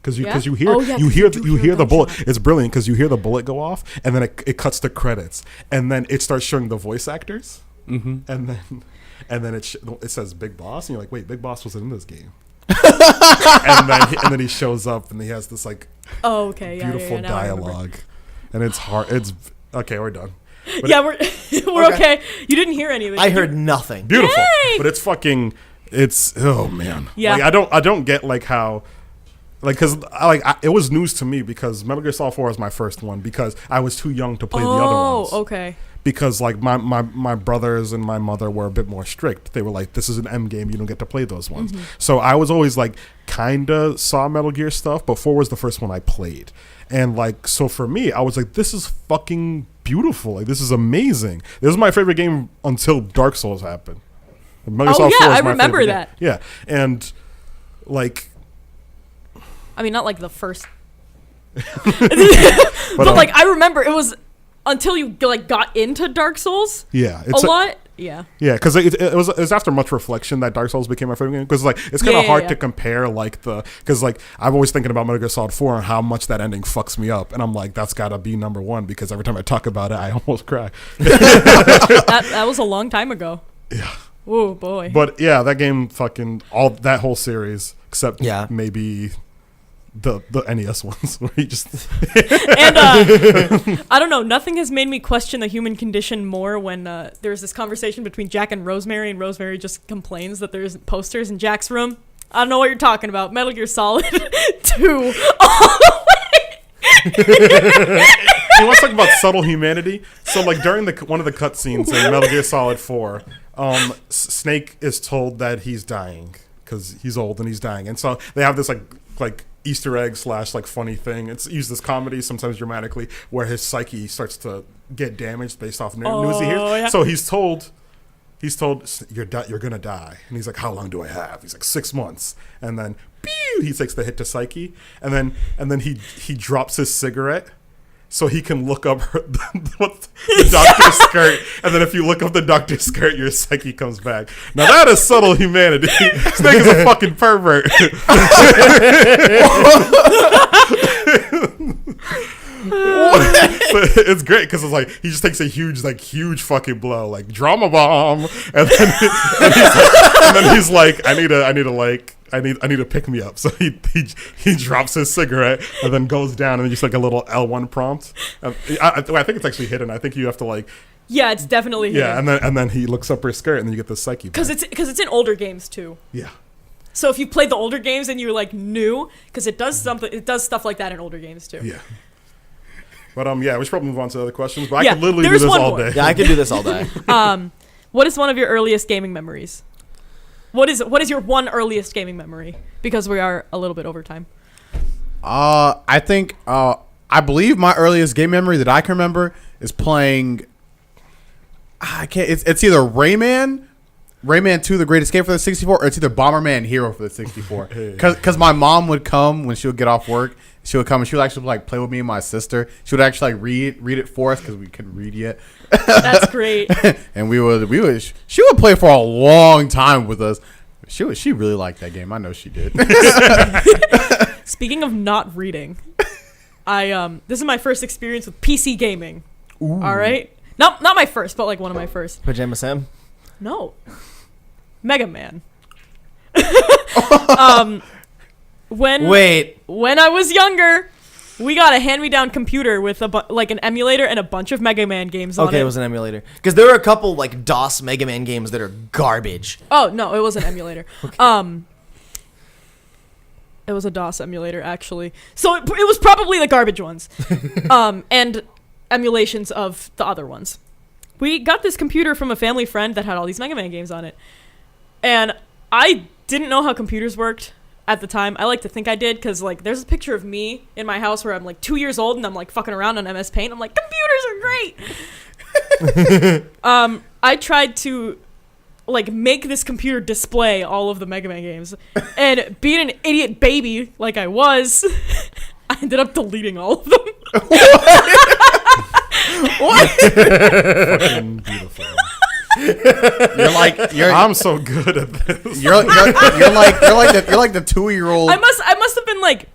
Because you hear the bullet. It's brilliant because you hear the bullet go off, and then it cuts to credits, and then it starts showing the voice actors, and then it says Big Boss, and you're like, wait, Big Boss was in this game. and then he shows up, and he has this like beautiful dialogue, and it's hard. It's okay. We're done. But we're okay. You didn't hear anything. I heard nothing. Beautiful, Yay! but it's fucking. It's oh man. Yeah. Like, I don't get like how. Like, because it was news to me because Metal Gear Solid 4 was my first one because I was too young to play the other ones. Oh, okay. Because like my brothers and my mother were a bit more strict. They were like, this is an M game, you don't get to play those ones. Mm-hmm. So I was always like kinda saw Metal Gear stuff, but 4 was the first one I played. And like, so for me, I was like, this is fucking beautiful. Like, this is amazing. This is my favorite game until Dark Souls happened. Metal Gear Solid 4 is I my remember favorite that. game. Yeah, and like. I mean, not like the first, but like I remember it was until you like got into Dark Souls. Yeah, it's a lot. Yeah. Yeah, because it was after much reflection that Dark Souls became my favorite game. Because like it's kind of hard to compare like because like I'm always thinking about Metal Gear Solid 4 and how much that ending fucks me up, and I'm like that's gotta be number one because every time I talk about it, I almost cry. that was a long time ago. Yeah. Oh boy. But yeah, that game fucking that whole series except maybe. The NES ones where you just and I don't know, nothing has made me question the human condition more when there's this conversation between Jack and Rosemary just complains that there's posters in Jack's room. I don't know what you're talking about. Metal Gear Solid 2 all the way. You want to talk about subtle humanity? So like during one of the cutscenes in Metal Gear Solid 4, Snake is told that he's dying because he's old and he's dying, and so they have this like Easter egg / like funny thing. It's used as comedy, sometimes dramatically, where his psyche starts to get damaged based off news he hears. Yeah. So he's told you're gonna die, and he's like, how long do I have? He's like 6 months, and then he takes the hit to psyche, and then he drops his cigarette. So he can look up the doctor's skirt, and then if you look up the doctor's skirt, your psyche comes back. Now that is subtle humanity. Snake is a fucking pervert. It's great because it's like he just takes a huge fucking blow, like drama bomb, and then he's like, I need to pick me up. So he drops his cigarette and then goes down, and then just like a little L1 prompt. I think it's actually hidden. I think you have to like. Yeah, it's definitely hidden. Yeah, and then he looks up her skirt, and then you get the psyche. Because it's in older games too. Yeah. So if you played the older games and you're like new, because it does stuff like that in older games too. Yeah. But yeah, we should probably move on to other questions. But Yeah, I could literally do there's this one all more. day. Yeah, I could do this all day. What is one of your earliest gaming memories? What is your one earliest gaming memory? Because we are a little bit over time. I think I believe my earliest game memory that I can remember is playing. I can't. It's either Rayman 2: The Great Escape for the 64, or it's either Bomberman Hero for the 64. Because my mom would come when she would get off work. She would come and she would actually like play with me and my sister. She would actually like read it for us because we couldn't read yet. That's great. And she would play for a long time with us. She really liked that game. I know she did. Speaking of not reading, this is my first experience with PC gaming. Ooh. All right, not my first, but like one of my first. Pajama Sam? No, Mega Man. When I was younger, we got a hand-me-down computer with an emulator and a bunch of Mega Man games on it. Okay, it was an emulator. Because there are a couple like DOS Mega Man games that are garbage. Oh no, it was an emulator. It was a DOS emulator actually. So it was probably the garbage ones, and emulations of the other ones. We got this computer from a family friend that had all these Mega Man games on it, and I didn't know how computers worked at the time. I like to think I did, because like there's a picture of me in my house where I'm like 2 years old and I'm like fucking around on MS Paint. I'm like, computers are great. I tried to like make this computer display all of the Mega Man games, and being an idiot baby like I was, I ended up deleting all of them. What? Fucking beautiful. I'm so good at this. You're like the 2-year-old. I must have been like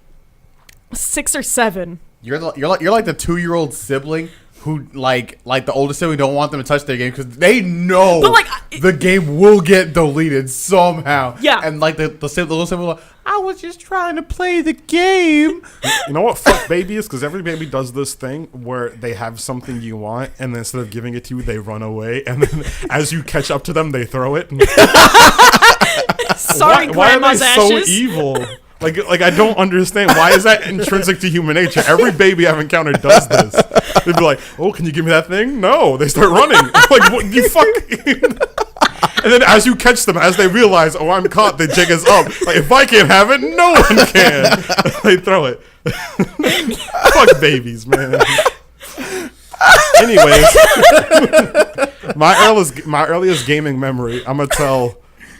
6 or 7. You're like the 2-year-old sibling who like the older sibling don't want them to touch their game because they know the game will get deleted somehow. Yeah. And like the little sibling will like, I was just trying to play the game. You know what fuck baby is? Because every baby does this thing where they have something you want, and then instead of giving it to you, they run away, and then as you catch up to them, they throw it. Sorry, Grandma's why are they ashes. so evil? Like I don't understand. Why is that intrinsic to human nature? Every baby I've encountered does this. They'd be like, "Oh, can you give me that thing?" No, they start running. Like, what, you fuck. And then as you catch them, as they realize, "Oh, I'm caught," the jig is up. Like, if I can't have it, no one can. They throw it. Fuck babies, man. Anyways, my earliest gaming memory, I'm gonna tell.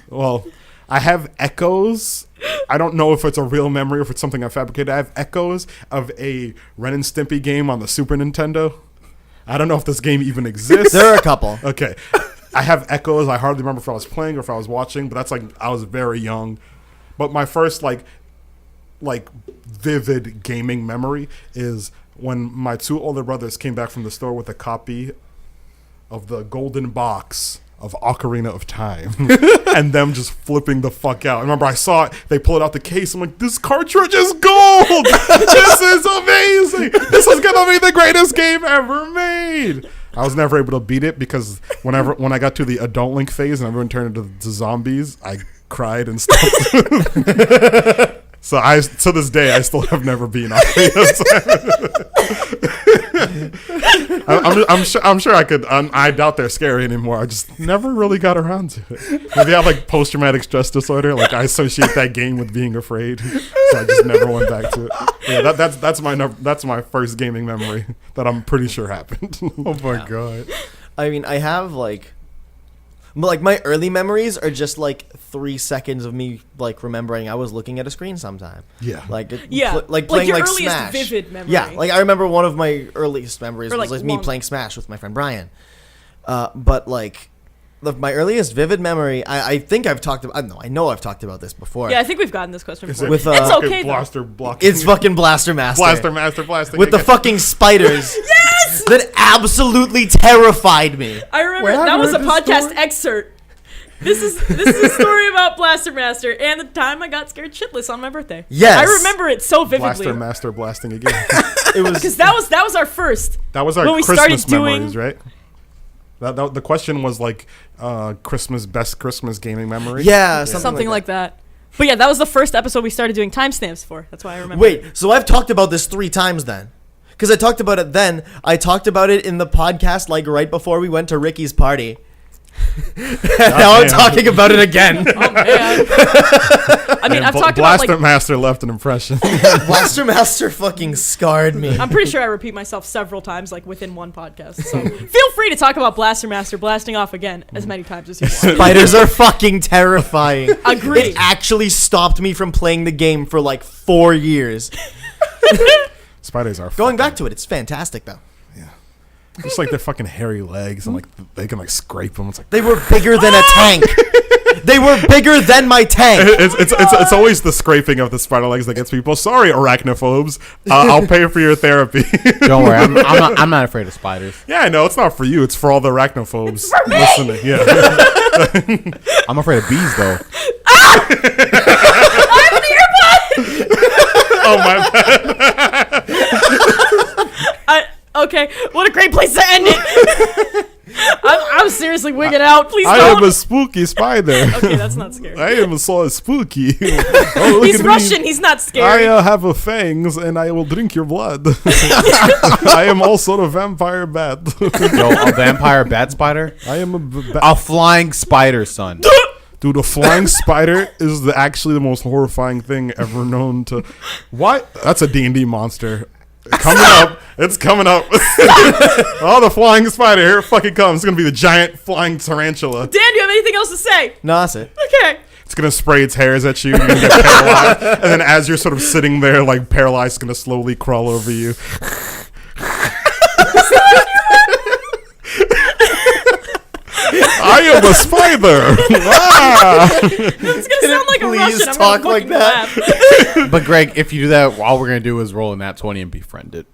Well, I have echoes. I don't know if it's a real memory or if it's something I fabricated. I have echoes of a Ren and Stimpy game on the Super Nintendo. I don't know if this game even exists. There are a couple. Okay. I have echoes. I hardly remember if I was playing or if I was watching, but that's like I was very young. But my first like vivid gaming memory is when my 2 older brothers came back from the store with a copy of the golden box of Ocarina of Time and them just flipping the fuck out. I remember I saw it, they pulled out the case, I'm like, this cartridge is gold! This is amazing! This is gonna be the greatest game ever made! I was never able to beat it because when I got to the adult Link phase and everyone turned into zombies, I cried and stuff. So to this day, I still have never been Ocarina of Time. I'm sure I could. I doubt they're scary anymore. I just never really got around to it. Maybe I have like post-traumatic stress disorder. Like I associate that game with being afraid, so I just never went back to it. Yeah, that's my first gaming memory that I'm pretty sure happened. Oh my god. I mean, I have like my early memories are just like 3 seconds of me like remembering I was looking at a screen sometime. Yeah. Like your playing like earliest Smash. vivid memory. Yeah, like I remember one of my earliest memories Or, was like, like me playing Smash with my friend Brian. But like my earliest vivid memory. I think I've talked about. No, I know I've talked about this before. Yeah, I think we've gotten this question before. With, it's okay though. Blaster blocking. It's fucking Blaster Master. Blaster Master blasting with the again. fucking spiders. Yes! That absolutely terrified me. I remember Wait, I that was a heard this podcast story. excerpt. This is a story about Blaster Master and the time I got scared shitless on my birthday. Yes. I remember it so vividly. Blaster Master blasting again. It was Because that was our first. That was our When we Christmas started doing- memories, right? That the question was like Christmas best Christmas gaming memory. yeah, Something like that. But yeah, that was the first episode we started doing timestamps for. That's why I remember. Wait, so I've talked about this 3 times then. Because I talked about it then. I talked about it in the podcast like right before we went to Ricky's party. Now I'm talking about it again. Oh man. I mean, I've talked Blaster about like. Master left an impression. Blaster Master fucking scarred me. I'm pretty sure I repeat myself several times, like within one podcast. So feel free to talk about Blaster Master blasting off again as many times as you want. Spiders are fucking terrifying. Agree. It actually stopped me from playing the game for like 4 years. Spiders are Going back to it, it's fantastic though. just like their fucking hairy legs and like they can like scrape them. It's like They were bigger than a tank. They were bigger than my tank. it's always the scraping of the spider legs that gets people. Sorry, arachnophobes. I'll pay for your therapy. Don't worry, I'm not afraid of spiders. Yeah, I know it's not for you. It's for all the arachnophobes for me! listening. Yeah. I'm afraid of bees though. I have an earbud. Oh my bad. Okay, what a great place to end it. I'm seriously wigging out. Please I don't. am a spooky spider. Okay, that's not scary. I am so spooky. Oh, look He's at Russian. Me. He's not scary. I have a fangs and I will drink your blood. I am also a vampire bat. Yo, a vampire bat spider? I am A flying spider, son. Dude, a flying spider is actually the most horrifying thing ever known to. Why? That's a D&D monster. Coming up. It's coming up. Oh, the flying spider. Here it fucking comes. It's going to be the giant flying tarantula. Dan, do you have anything else to say? No, that's it. Okay. It's going to spray its hairs at you. You're going to get paralyzed. And then as you're sort of sitting there, like paralyzed, it's going to slowly crawl over you. I am a spider. Ah! It's gonna sound like a please Russian. I'm talk gonna like fucking that? laugh. But Greg, if you do that, all we're gonna do is roll a nat 20 and befriend it.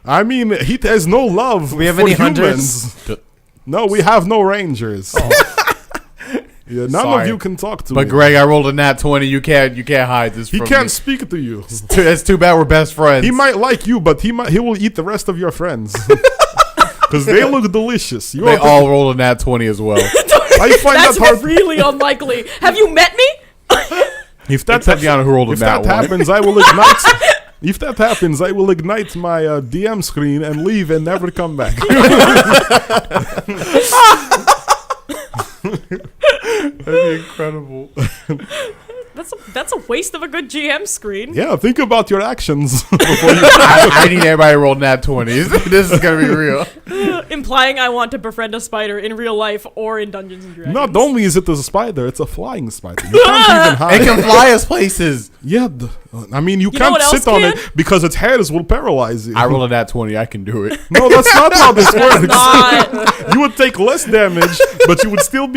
I mean, he has no love. Do we have for any humans. hunters? No, we have no rangers. Yeah, none Sorry. of you can talk to But me. Greg, I rolled a nat 20. You can't hide this He from can't me. speak to you. It's too bad we're best friends. He might like you, but he will eat the rest of your friends. Because they look delicious. They all rolled a nat 20 as well. I find That's that hard. really unlikely. Have you met me? If that, Except Deanna, who rolled a if nat that 1. happens, I will ignite. If that happens, I will ignite my DM screen and leave and never come back. That'd be incredible. That's a waste of a good GM screen. Yeah, think about your actions. I need everybody to roll nat 20s. This is gonna be real. Implying I want to befriend a spider in real life or in Dungeons and Dragons. Not only is it a spider, it's a flying spider. You can't even hide. It can fly us places. Yeah, I mean, you know can't what else sit on can? it because its hairs will paralyze you. I rolled a nat 20. I can do it. No, that's not how this works. Not. You would take less damage, but you would still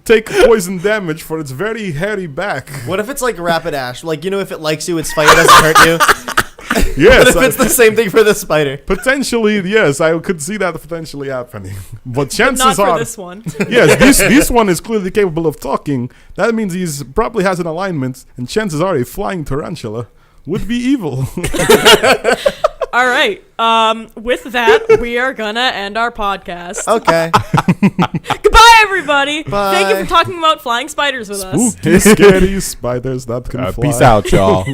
take poison damage for its very hairy back. What if it's like Rapidash? Like, you know, if it likes you, its fire doesn't hurt you. Yes, What if it's the same thing for the spider? potentially, yes, I could see that potentially happening. But Not chances for are, this one. yes, this one is clearly capable of talking. That means he's probably has an alignment, and chances are a flying tarantula would be evil. All right. With that, we are gonna end our podcast. Okay. Goodbye, everybody. Bye. Thank you for talking about flying spiders with us. Spooky, scary spiders that can fly. Peace out, y'all.